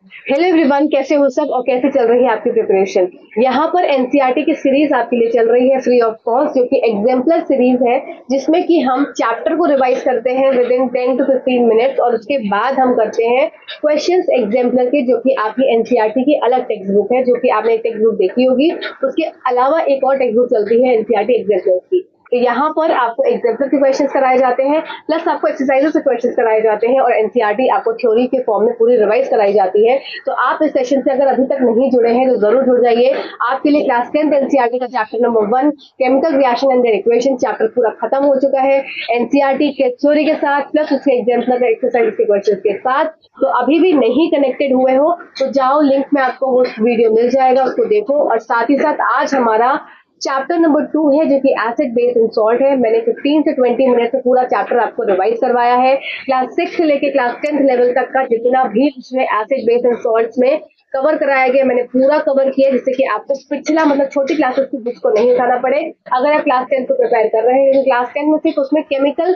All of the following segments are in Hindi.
हेलो एवरीवन, कैसे हो सब और कैसे चल रही है आपकी प्रिपरेशन। यहाँ पर एनसीईआरटी की सीरीज आपके लिए चल रही है फ्री ऑफ कॉस्ट, जो कि एग्जाम्पलर सीरीज है, जिसमें कि हम चैप्टर को रिवाइज करते हैं विद इन 10 to 15 मिनट्स और उसके बाद हम करते हैं क्वेश्चंस एग्जाम्पलर के, जो कि आपकी एनसीईआरटी की अलग टेक्स्ट बुक है, जो कि आपने एक टेक्स्ट बुक देखी होगी। उसके अलावा एक और टेक्स्ट बुक चलती है एनसीईआरटी एग्जाम्पलर की। तो यहाँ पर आपको एग्जाम्पल के क्वेश्चंस कराए जाते हैं, प्लस आपको एक्सरसाइजेस से क्वेश्चंस कराए जाते हैं और एनसीईआरटी आपको थ्योरी के फॉर्म में पूरी रिवाइज कराई जाती है। तो आप इस सेशन से अगर अभी तक नहीं जुड़े हैं तो जरूर जुड़ जाइए। आपके लिए क्लास 10th एनसीईआरटी का chapter number 1 chemical reaction and their equation chapter पूरा खत्म हो चुका है, एनसीईआरटी के थ्योरी के साथ प्लस उसके एग्जाम्पल एक्सरसाइज के क्वेश्चन के साथ। तो अभी भी नहीं कनेक्टेड हुए हो तो जाओ, लिंक में आपको वो वीडियो मिल जाएगा, उसको देखो। और साथ ही साथ आज हमारा चैप्टर नंबर 2 है, जो कि एसिड बेस इन सॉल्ट है। मैंने 15 से 20 मिनट में पूरा चैप्टर आपको रिवाइज करवाया है। क्लास 6 से लेके क्लास 10th लेवल तक का जितना भी उसमें एसिड बेस इन सॉल्ट्स में कवर कराया गया, मैंने पूरा कवर किया, जिससे कि आपको पिछला मतलब छोटी क्लासेस की बुक्स को नहीं उठाना पड़े। अगर आप क्लास 10 को प्रिपेयर कर रहे हैं, तो क्लास 10 में सिर्फ उसमें केमिकल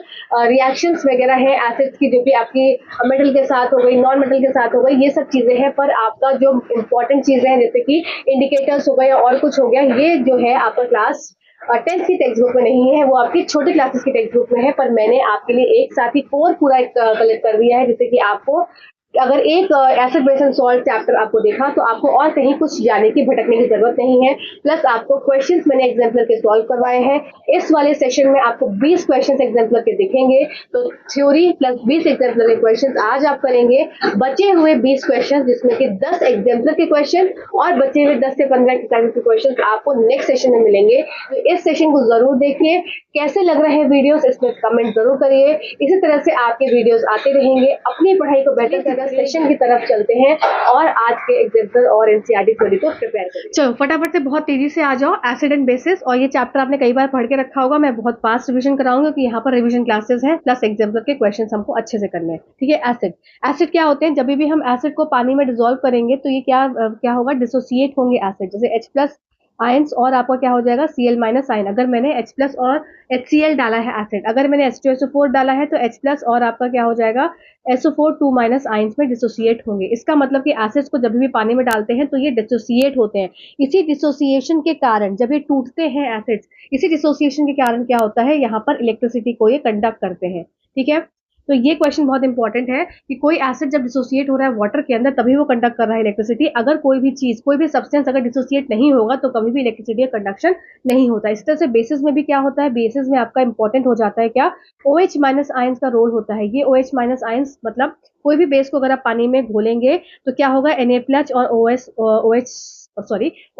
रिएक्शंस वगैरह है एसिड्स की, जो कि आपकी मेटल के साथ हो गई, नॉन मेटल के साथ हो गई, ये सब चीजें हैं। पर आपका जो इंपॉर्टेंट चीजें हैं, जैसे कि इंडिकेटर्स हो गए और कुछ हो गया, ये जो है आपका क्लास 10th की टेक्स्ट बुक में नहीं है, वो आपकी छोटी क्लासेस की टेक्स्ट बुक में है। पर मैंने आपके लिए एक साथ ही कोर पूरा कलेक्ट कर दिया है, जिससे कि आपको अगर एक acid base and salt chapter आपको देखा तो आपको और कहीं कुछ जाने की भटकने की जरूरत नहीं है। प्लस आपको क्वेश्चंस मैंने एग्जाम्पलर के सॉल्व करवाए हैं। इस वाले सेशन में आपको 20 क्वेश्चंस एग्जाम्पलर के दिखेंगे, तो थ्योरी प्लस 20 एग्जाम्पलर के क्वेश्चंस आज आप करेंगे। बचे हुए 20 क्वेश्चन, जिसमें कि 10 एग्जाम्पलर के क्वेश्चन और बचे हुए 10 से 15 एक्सरसाइज के क्वेश्चन आपको नेक्स्ट सेशन में मिलेंगे। तो इस सेशन को जरूर देखिए। कैसे लग रहे हैं वीडियोस, इसमें कमेंट जरूर करिए। इसी तरह से आपके वीडियोस आते रहेंगे। अपनी पढ़ाई को बेहतर करना सेशन की तरफ चलते हैं और आज के एग्जाम्पल और एनसीईआरटी थ्योरी को प्रिपेयर करें। चलो फटाफट से बहुत तेजी से आ जाओ। एसिड एंड बेसिस, और ये चैप्टर आपने कई बार पढ़ के रखा होगा, मैं बहुत फास्ट रिवीजन कराऊंगा क्योंकि यहाँ पर रिवीजन क्लासेस हैं, प्लस एग्जाम्पल के क्वेश्चन हमको अच्छे से करने हैं। ठीक है। एसिड एसिड क्या होते हैं? जब भी हम एसिड को पानी में डिसॉल्व करेंगे तो ये क्या होगा, डिसोसिएट होंगे एसिड, जैसे H+ आयंस और आपका क्या हो जाएगा Cl- आयन। अगर मैंने H+ और HCl डाला है एसिड, अगर मैंने H2SO4 डाला है तो H+ और आपका क्या हो जाएगा SO4 2- आयंस में डिसोसिएट होंगे। इसका मतलब कि एसिड्स को जब भी पानी में डालते हैं तो ये डिसोसिएट होते हैं। इसी डिसोसिएशन के कारण जब ये टूटते हैं एसिड्स, इसी डिसोसिएशन के कारण क्या होता है, यहाँ पर इलेक्ट्रिसिटी को ये कंडक्ट करते हैं। ठीक है। तो ये क्वेश्चन बहुत इंपॉर्टेंट है कि कोई एसिड जब डिसोसिएट हो रहा है वाटर के अंदर, तभी वो कंडक्ट कर रहा है इलेक्ट्रिसिटी। अगर कोई भी चीज, कोई भी सब्सटेंस अगर डिसोसिएट नहीं होगा तो कभी भी इलेक्ट्रिसिटी का कंडक्शन नहीं होता। इस तरह से बेसिस में भी क्या होता है, बेसिस में आपका इंपॉर्टेंट हो जाता है क्या, OH- आयंस का रोल होता है। ये OH- आयंस मतलब कोई भी बेस को अगर आप पानी में घोलेंगे तो क्या होगा, Na+ और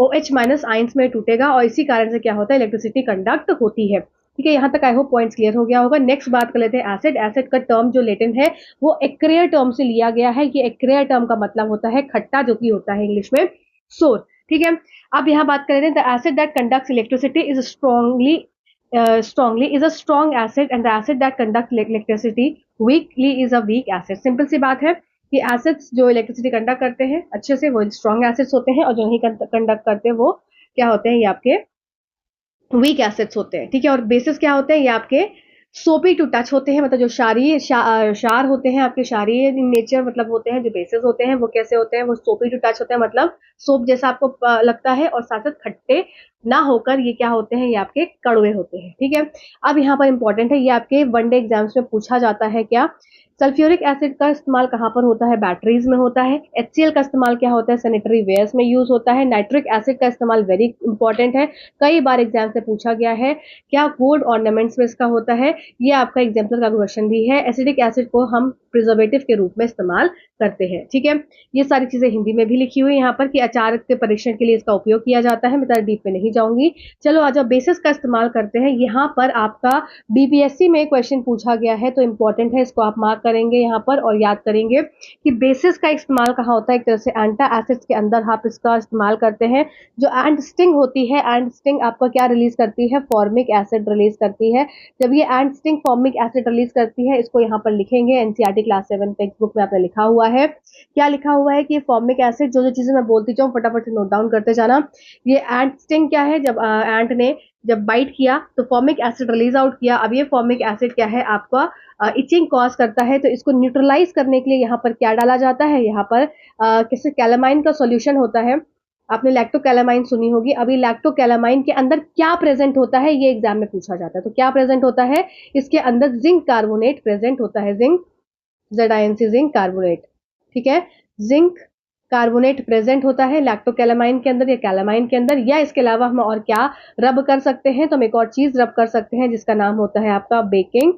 OH- आयंस में टूटेगा और इसी कारण से क्या होता है, इलेक्ट्रिसिटी कंडक्ट होती है। ठीक है। यहाँ तक आई होप पॉइंट्स क्लियर हो गया होगा। नेक्स्ट बात कर लेते हैं एसिड। एसिड का टर्म जो लेटेंट है वो एक्रेयर टर्म से लिया गया है। ये एक्रेयर टर्म का मतलब होता है खट्टा, जो कि होता है इंग्लिश में सोर। ठीक है। अब यहाँ बात कर लेते हैं, the acid that conducts electricity is strongly is a strong acid and the acid that conducts electricity weakly is a weak acid। Simple सी बात है कि एसिड्स जो इलेक्ट्रिसिटी कंडक्ट करते हैं अच्छे से, वो स्ट्रॉन्ग एसिड्स होते हैं, और जो नहीं कंडक्ट करते वो क्या होते हैं, ये आपके वीक एसिड्स होते हैं। ठीक है। और बेसिस क्या होते हैं, ये आपके सोपी टू टच होते हैं, मतलब जो क्षार होते हैं आपके, क्षारीय इन नेचर मतलब होते हैं। जो बेसिस होते हैं वो कैसे होते हैं, वो सोपी टू टच होते हैं, मतलब सोप जैसा आपको लगता है, और साथ साथ खट्टे ना होकर ये क्या होते हैं, ये आपके कड़वे होते हैं। ठीक है। अब यहाँ पर इंपॉर्टेंट है, ये आपके वनडे एग्जाम्स में पूछा जाता है क्या, सल्फ्यूरिक एसिड का इस्तेमाल कहाँ पर होता है, बैटरीज में होता है। HCl का इस्तेमाल क्या होता है, सैनिटरी वेयर्स में यूज होता है। नाइट्रिक एसिड का इस्तेमाल वेरी इंपॉर्टेंट है, कई बार एग्जाम से पूछा गया है, क्या गोल्ड ऑर्नामेंट्स में इसका होता है। ये आपका एग्जाम्पल का क्वेश्चन भी है। एसिडिक एसिड को हम प्रिजर्वेटिव के रूप में इस्तेमाल करते हैं। ठीक है। ये सारी चीजें हिंदी में भी लिखी हुई यहाँ पर कि अचार के परीक्षण के लिए इसका उपयोग किया जाता है। मैं ज्यादा डीप में नहीं जाऊंगी। चलो आज बेसिस का इस्तेमाल करते हैं। यहाँ पर आपका बीपीएससी में क्वेश्चन पूछा गया है, तो इंपॉर्टेंट है, इसको आप मार्क करेंगे यहाँ पर और याद करेंगे कि बेसिस का इस्तेमाल कहाँ होता है। एक तरह से एंटा एसिड्स के अंदर आप इसका इस्तेमाल करते हैं। जो एंड स्टिंग होती है, एंड स्टिंग आपका क्या रिलीज करती है, फॉर्मिक एसिड रिलीज करती है। जब ये and sting formic acid release करती है, इसको यहाँ पर लिखेंगे, एनसीईआरटी क्लास 7 टेक्स्ट बुक में आपने लिखा हुआ है। क्या लिखा हुआ है कि फॉर्मिक एसिड, जो चीजें मैं बोलती जाऊँ फटाफट से नोट डाउन करते जाना। ये एंट स्टिंग क्या है, जब एंट ने जब बाइट किया तो फॉर्मिक एसिड रिलीज आउट किया। अब ये फॉर्मिक एसिड क्या है, आपका इचिंग कॉज करता है, तो इसको न्यूट्रलाइज करने के लिए यहाँ पर क्या डाला जाता है, यहाँ पर किसी कैलामाइन का सॉल्यूशन होता है। आपने लैक्टोकैलामाइन सुनी होगी। अभी लैक्टोकैलामाइन के अंदर क्या प्रेजेंट होता है, ये एग्जाम में पूछा जाता है। तो क्या प्रेजेंट होता है, इसके अंदर जिंक कार्बोनेट प्रेजेंट होता है, जिंक, ZINC, जिंक कार्बोनेट। ठीक है, जिंक कार्बोनेट प्रेजेंट होता है लैक्टोकैलामाइन के अंदर या कैलामाइन के अंदर। या इसके अलावा हम और क्या रब कर सकते हैं, तो हम एक और चीज रब कर सकते हैं जिसका नाम होता है आपका बेकिंग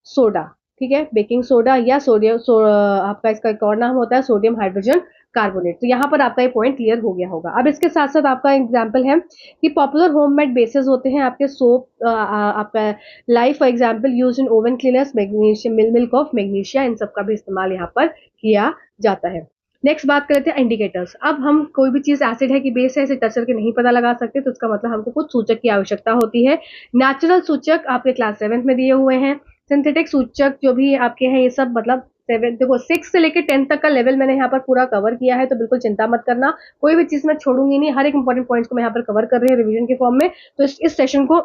सोडा। ठीक है, बेकिंग सोडा या आपका इसका एक और नाम होता है सोडियम हाइड्रोजन कार्बोनेट। तो यहाँ पर आपका ये पॉइंट क्लियर हो गया होगा। अब इसके साथ साथ आपका एग्जाम्पल है कि पॉपुलर होममेड बेसेस होते हैं आपके सोप, आपका life for example use in oven cleaners, magnesium, milk of magnesia, इन सब का भी इस्तेमाल यहाँ पर किया जाता है। नेक्स्ट बात करते हैं इंडिकेटर्स। अब हम कोई भी चीज एसिड है कि बेस है इसे टच करके नहीं पता लगा सकते, तो इसका मतलब हमको कुछ सूचक की आवश्यकता होती है। नेचुरल सूचक आपके क्लास 7 में दिए हुए हैं। सिंथेटिक सूचक जो भी आपके हैं ये सब मतलब 7 देखो 6 से लेकर 10 तक का लेवल मैंने यहाँ पर पूरा कवर किया है, तो बिल्कुल चिंता मत करना, कोई भी चीज मैं छोड़ूंगी नहीं, हर एक इंपॉर्टेंट पॉइंट्स को मैं यहाँ पर कवर कर रही हूँ रिवीजन के फॉर्म में। तो इस सेशन को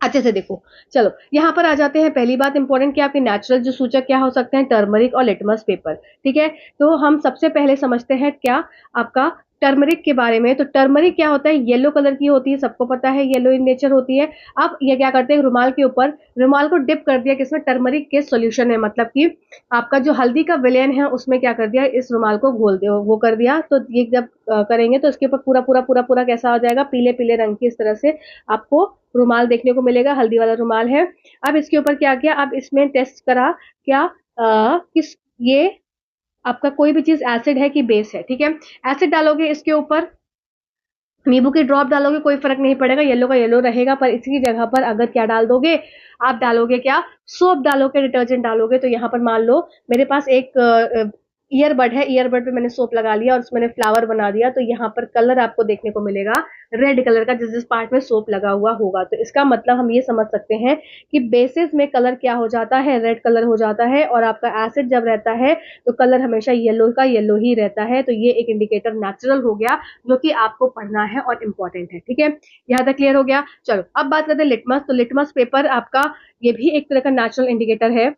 अच्छे से देखो। चलो यहाँ पर आ जाते हैं। पहली बात इंपॉर्टेंट कि आपके नेचुरल जो सूचक क्या हो सकते हैं, टर्मरिक और लिटमस पेपर। ठीक है, तो हम सबसे पहले समझते हैं क्या आपका टर्मरिक के बारे में। तो टर्मरिक क्या होता है, येलो कलर की होती है, सबको पता है येलो इन नेचर होती है। अब ये क्या करते हैं, रुमाल के ऊपर रुमाल को डिप कर दिया किसमें, टर्मरिक के सॉल्यूशन में, मतलब कि आपका जो हल्दी का विलेन है उसमें क्या कर दिया, इस रुमाल को घोल दिया, वो कर दिया। तो ये जब करेंगे तो इसके ऊपर पूरा पूरा पूरा पूरा कैसा हो जाएगा, पीले पीले रंग की इस तरह से आपको रुमाल देखने को मिलेगा, हल्दी वाला रुमाल है। अब इसके ऊपर क्या किया, अब इसमें टेस्ट करा क्या किस ये आपका कोई भी चीज एसिड है कि बेस है। ठीक है, एसिड डालोगे इसके ऊपर, नींबू की ड्रॉप डालोगे कोई फर्क नहीं पड़ेगा, येलो का येलो रहेगा। पर इसकी जगह पर अगर क्या डाल दोगे, आप डालोगे क्या, सोप डालोगे, डिटर्जेंट डालोगे। तो यहाँ पर मान लो मेरे पास एक ईयरबड है, ईयरबड पे मैंने सोप लगा लिया और उसमें मैंने फ्लावर बना दिया, तो यहाँ पर कलर आपको देखने को मिलेगा रेड कलर का, जिस जिस पार्ट में सोप लगा हुआ होगा। तो इसका मतलब हम ये समझ सकते हैं कि बेसिस में कलर क्या हो जाता है, रेड कलर हो जाता है। और आपका एसिड जब रहता है तो कलर हमेशा येलो का येलो ही रहता है। तो ये एक इंडिकेटर नेचुरल हो गया जो कि आपको पढ़ना है और इंपॉर्टेंट है। ठीक है, यहाँ तक क्लियर हो गया। चलो अब बात करते हैं लिटमस। तो लिटमस पेपर आपका ये भी एक तरह का नेचुरल इंडिकेटर है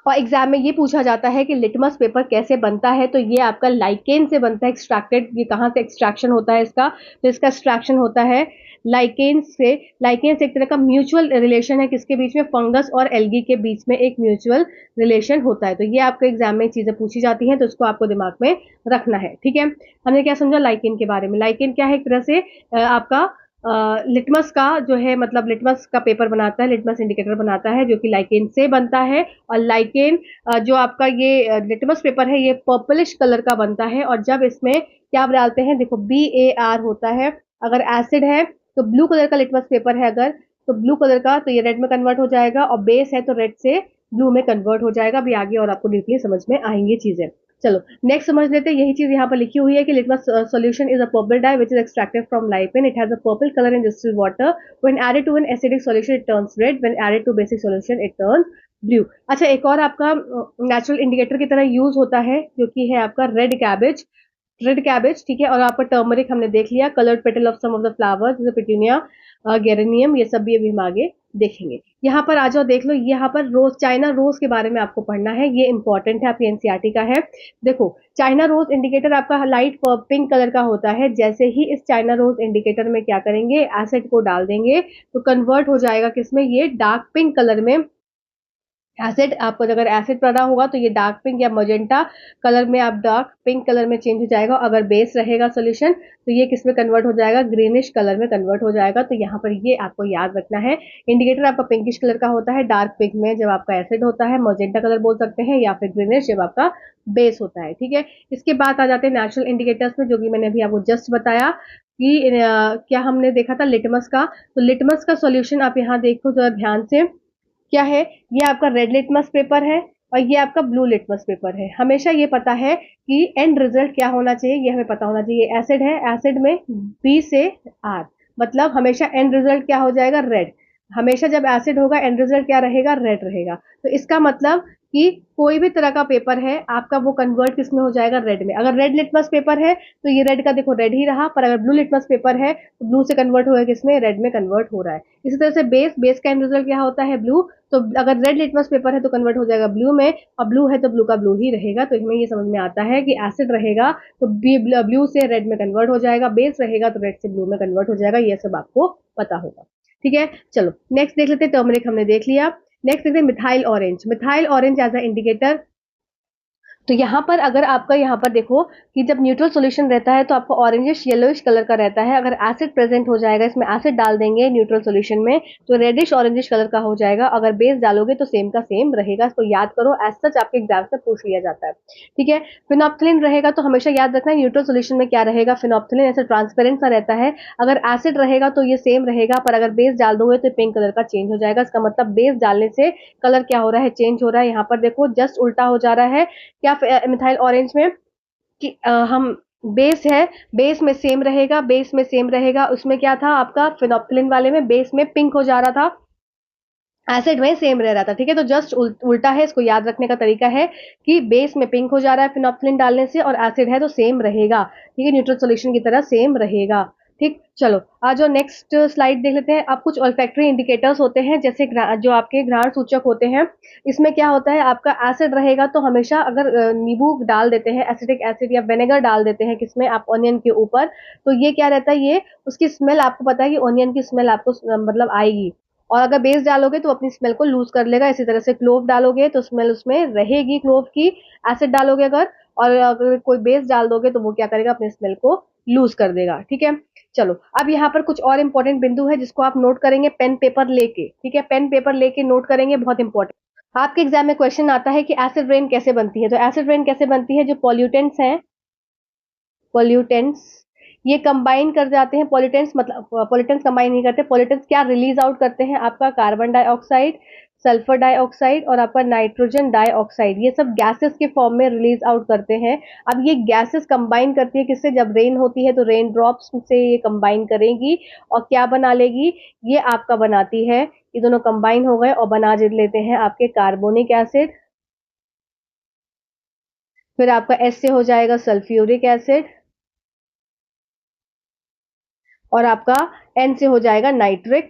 और एग्जाम में ये पूछा जाता है कि लिटमस पेपर कैसे बनता है। तो ये आपका लाइकेन से बनता है, एक्सट्रैक्टेड। ये कहाँ से एक्सट्रैक्शन होता है इसका, तो इसका एक्सट्रैक्शन होता है लाइकेन से। लाइकेन से एक तरह का म्यूचुअल रिलेशन है किसके बीच में, फंगस और एल्गी के बीच में एक म्यूचुअल रिलेशन होता है। तो ये आपके एग्जाम में चीजें पूछी जाती हैं, तो इसको आपको दिमाग में रखना है। ठीक है, हमने क्या समझा लाइकेन के बारे में। लाइकेन क्या है, एक तरह से आपका लिटमस का जो है, मतलब लिटमस का पेपर बनाता है, लिटमस इंडिकेटर बनाता है जो कि लाइकेन से बनता है। और लाइकेन जो आपका ये लिटमस पेपर है ये पर्पलिश कलर का बनता है। और जब इसमें क्या आप डालते हैं, देखो BAR होता है, अगर एसिड है तो ब्लू कलर का लिटमस पेपर है अगर, तो ब्लू कलर का तो ये रेड में कन्वर्ट हो जाएगा, और बेस है तो रेड से ब्लू में कन्वर्ट हो जाएगा। अभी आगे और आपको डीपली समझ में आएंगी चीजें। चलो नेक्स्ट समझ लेते हैं। यही चीज यहाँ पर लिखी हुई है कि litmus solution is a purple dye which is extracted from lichen, it has a purple colour in distilled water, when added to an acidic solution it turns red, when added to basic solution it turns blue. अच्छा, एक और आपका नेचुरल इंडिकेटर की तरह यूज होता है जो कि है आपका रेड कैबेज। रेड कैबेज, ठीक है, और आपका टर्मरिक हमने देख लिया, coloured petal of some of the flowers जैसे पिटूनिया, गेरेनियम, ये सब भी अभी हम आगे देखेंगे। यहाँ पर आ जाओ देख लो, यहाँ पर रोज, चाइना रोज के बारे में आपको पढ़ना है, ये इंपॉर्टेंट है, आपकी एनसीईआरटी का है। देखो चाइना रोज इंडिकेटर आपका लाइट पिंक कलर का होता है। जैसे ही इस चाइना रोज इंडिकेटर में क्या करेंगे, एसिड को डाल देंगे तो कन्वर्ट हो जाएगा किसमें, ये डार्क पिंक कलर में। एसिड आपको अगर एसिड पड़ा होगा तो ये डार्क पिंक या मजेंटा कलर में, आप डार्क पिंक कलर में चेंज हो जाएगा। अगर बेस रहेगा सॉल्यूशन तो ये किस में कन्वर्ट हो जाएगा, ग्रीनिश कलर में कन्वर्ट हो जाएगा। तो यहाँ पर ये आपको याद रखना है। इंडिकेटर आपका पिंकिश कलर का होता है डार्क पिंक में जब आपका एसिड होता है, मजेंटा कलर बोल सकते हैं, या फिर ग्रीनिश जब आपका बेस होता है। ठीक है, इसके बाद आ जाते हैं नेचुरल इंडिकेटर्स में, जो कि मैंने अभी आपको जस्ट बताया कि क्या हमने देखा था लिटमस का। तो लिटमस का सॉल्यूशन आप यहाँ देखो जरा ध्यान से, क्या है, ये आपका रेड लिटमस पेपर है और ये आपका ब्लू लिटमस पेपर है। हमेशा ये पता है कि एंड रिजल्ट क्या होना चाहिए, ये हमें पता होना चाहिए। एसिड है, एसिड में B से R, मतलब हमेशा एंड रिजल्ट क्या हो जाएगा, रेड। हमेशा जब एसिड होगा एंड रिजल्ट क्या रहेगा, रेड रहेगा। तो इसका मतलब कि कोई भी तरह का पेपर है आपका, वो कन्वर्ट किस में हो जाएगा, रेड में। अगर रेड लिटमस पेपर है तो ये रेड का देखो रेड ही रहा, पर अगर ब्लू लिटमस पेपर है तो ब्लू से कन्वर्ट होगा किसमें, रेड में कन्वर्ट हो रहा है। इसी तरह से बेस, बेस का एंड रिजल्ट क्या होता है, ब्लू। तो अगर रेड लिटमस पेपर है तो कन्वर्ट हो जाएगा ब्लू में, और ब्लू है तो ब्लू का ब्लू ही रहेगा। तो हमें ये समझ में आता है कि एसिड रहेगा तो ब्लू से रेड में कन्वर्ट हो जाएगा, बेस रहेगा तो रेड से ब्लू में कन्वर्ट हो जाएगा। ये सब आपको पता होगा, ठीक है। चलो नेक्स्ट देख लेते हैं, टर्मरिक हमने देख लिया। नेक्स्ट देखते हैं methyl orange. Methyl orange as a indicator. तो यहाँ पर अगर आपका यहाँ पर देखो कि जब न्यूट्रल सॉल्यूशन रहता है तो आपको ऑरेंजिश येलोइश कलर का रहता है। अगर एसिड प्रेजेंट हो जाएगा, इसमें एसिड डाल देंगे न्यूट्रल सॉल्यूशन में, तो रेडिश ऑरेंजिश कलर का हो जाएगा। अगर बेस डालोगे तो सेम का सेम रहेगा। इसको याद करो, एज सच आपके एग्जाम से पूछ लिया जाता है, ठीक है। फिनोप्थिलीन रहेगा तो हमेशा याद रखना न्यूट्रल सॉल्यूशन में क्या रहेगा, फिनोप्थिलीन ऐसे ट्रांसपेरेंट सा रहता है। अगर एसिड रहेगा तो ये सेम रहेगा, पर अगर बेस डाल दोगे तो पिंक कलर का चेंज हो जाएगा। इसका मतलब बेस डालने से कलर क्या हो रहा है, चेंज हो रहा है। यहाँ पर देखो जस्ट उल्टा हो जा रहा है क्या मिथाइल ऑरेंज में, कि हम बेस है, बेस में सेम रहेगा, बेस में सेम रहेगा। उसमें क्या था आपका फिनोप्थिलीन वाले में बेस में पिंक हो जा रहा था, एसिड में सेम रह रहा था, ठीक है। तो जस्ट उल्टा है, इसको याद रखने का तरीका है कि बेस में पिंक हो जा रहा है फिनोप्थिलीन डालने से, और एसिड है तो सेम रहेगा, ठीक है, न्यूट्रल सॉल्यूशन की तरह सेम रहेगा, ठीक। चलो आज जो नेक्स्ट स्लाइड देख लेते हैं। अब कुछ ऑल्फैक्टरी इंडिकेटर्स होते हैं, जैसे जो आपके घ्राण सूचक होते हैं। इसमें क्या होता है, आपका एसिड रहेगा तो हमेशा अगर नींबू डाल देते हैं, एसिडिक एसिड या विनेगर डाल देते हैं किसमें, आप ऑनियन के ऊपर, तो ये क्या रहता है, ये उसकी स्मेल आपको पता है कि ऑनियन की स्मेल आपको मतलब आएगी। और अगर बेस डालोगे तो अपनी स्मेल को लूज कर लेगा। इसी तरह से क्लोव डालोगे तो स्मेल उसमें रहेगी क्लोव की, एसिड डालोगे अगर, और अगर कोई बेस डाल दोगे तो वो क्या करेगा, अपनी स्मेल को लूज कर देगा, ठीक है। चलो अब यहाँ पर कुछ और इंपॉर्टेंट बिंदु है जिसको आप नोट करेंगे पेन पेपर लेके, ठीक है, पेन पेपर लेके नोट करेंगे, बहुत इंपॉर्टेंट। आपके एग्जाम में क्वेश्चन आता है कि एसिड रेन कैसे बनती है। तो एसिड रेन कैसे बनती है, जो पॉल्यूटेंट्स हैं, पॉल्यूटेंट्स ये कंबाइन कर जाते हैं। पॉल्यूटेंट्स मतलब पॉल्यूटेंट्स कंबाइन नहीं करते, पॉल्यूटेंट्स क्या रिलीज आउट करते हैं, आपका कार्बन डाइऑक्साइड, सल्फर डाइऑक्साइड और आपका नाइट्रोजन डाइऑक्साइड, ये सब गैसेस के फॉर्म में रिलीज आउट करते हैं। अब ये गैसेस कंबाइन करती है किससे, जब रेन होती है तो रेन ड्रॉप्स से ये कंबाइन करेंगी और क्या बना लेगी, ये आपका बनाती है, ये दोनों कंबाइन हो गए और बना लेते हैं आपके कार्बोनिक एसिड। फिर आपका एस से हो जाएगा सल्फ्यूरिक एसिड, और आपका एन से हो जाएगा नाइट्रिक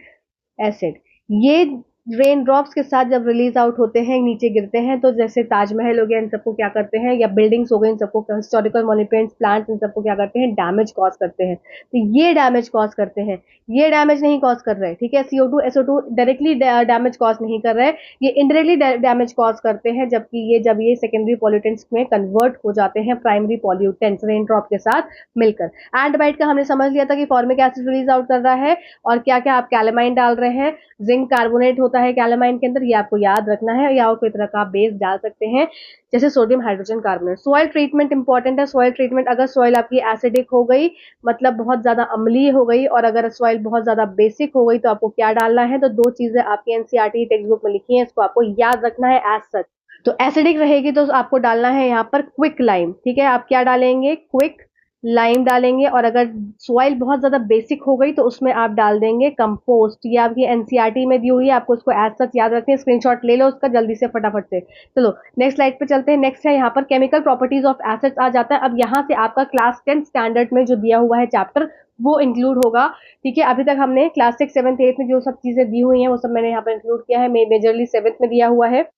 एसिड। ये रेन ड्रॉप्स के साथ जब रिलीज आउट होते हैं, नीचे गिरते हैं, तो जैसे ताजमहल हो गया, इन सबको क्या करते हैं, या बिल्डिंग्स हो गई, इन सबको हिस्टोरिकल मॉन्यूमेंट्स, प्लांट्स, इन सबको क्या करते हैं, डैमेज कॉज करते हैं। तो ये डैमेज कॉज करते हैं, ये डैमेज नहीं कॉज कर रहे, ठीक है। CO2 SO2 directly damage cause नहीं कर रहे, ये इनडायरेक्टली डैमेज कॉज करते हैं, जबकि ये जब ये सेकेंडरी पॉल्यूटेंट्स में कन्वर्ट हो जाते हैं प्राइमरी पॉल्यूटेंट्स रेन ड्रॉप के साथ मिलकर। एंडबाइट का हमने समझ लिया था कि फॉर्मिक एसिड रिलीज आउट कर रहा है, और क्या क्या आप कैलेमाइन डाल रहे हैं, जिंक कार्बोनेट होता है कैलेमाइन के अंदर, ये आपको याद रखना है, या और कोई तरह का आप बेस डाल सकते हैं जैसे sodium hydrogen carbonate. Soil treatment important है। सॉइल ट्रीटमेंट, अगर सॉइल आपकी एसिडिक हो गई, मतलब बहुत ज्यादा अम्लीय हो गई, और अगर सॉइल बहुत ज्यादा बेसिक हो गई, तो आपको क्या डालना है, तो दो चीजें आपकी एनसीईआरटी टेक्स्ट बुक में लिखी है, इसको आपको याद रखना है एज सच। तो एसिडिक रहेगी तो आपको डालना है यहाँ पर क्विक लाइम, ठीक है, आप क्या डालेंगे, क्विक लाइम डालेंगे। और अगर सॉइल बहुत ज्यादा बेसिक हो गई तो उसमें आप डाल देंगे कंपोस्ट। ये आपकी एनसीईआरटी में दी हुई है, आपको इसको एज सच याद रखना है, स्क्रीनशॉट ले लो उसका जल्दी से फटाफट से। चलो नेक्स्ट स्लाइड पे चलते हैं। नेक्स्ट है यहाँ पर केमिकल प्रॉपर्टीज ऑफ एसिड्स आ जाता है। अब यहाँ से आपका क्लास 10 स्टैंडर्ड में जो दिया हुआ है चैप्टर, वो इंक्लूड होगा, ठीक है। अभी तक हमने क्लास 6 7 8 में जो सब चीजें दी हुई हैं वो सब मैंने यहाँ पर इंक्लूड किया है, मेजरली 7th में दिया हुआ है।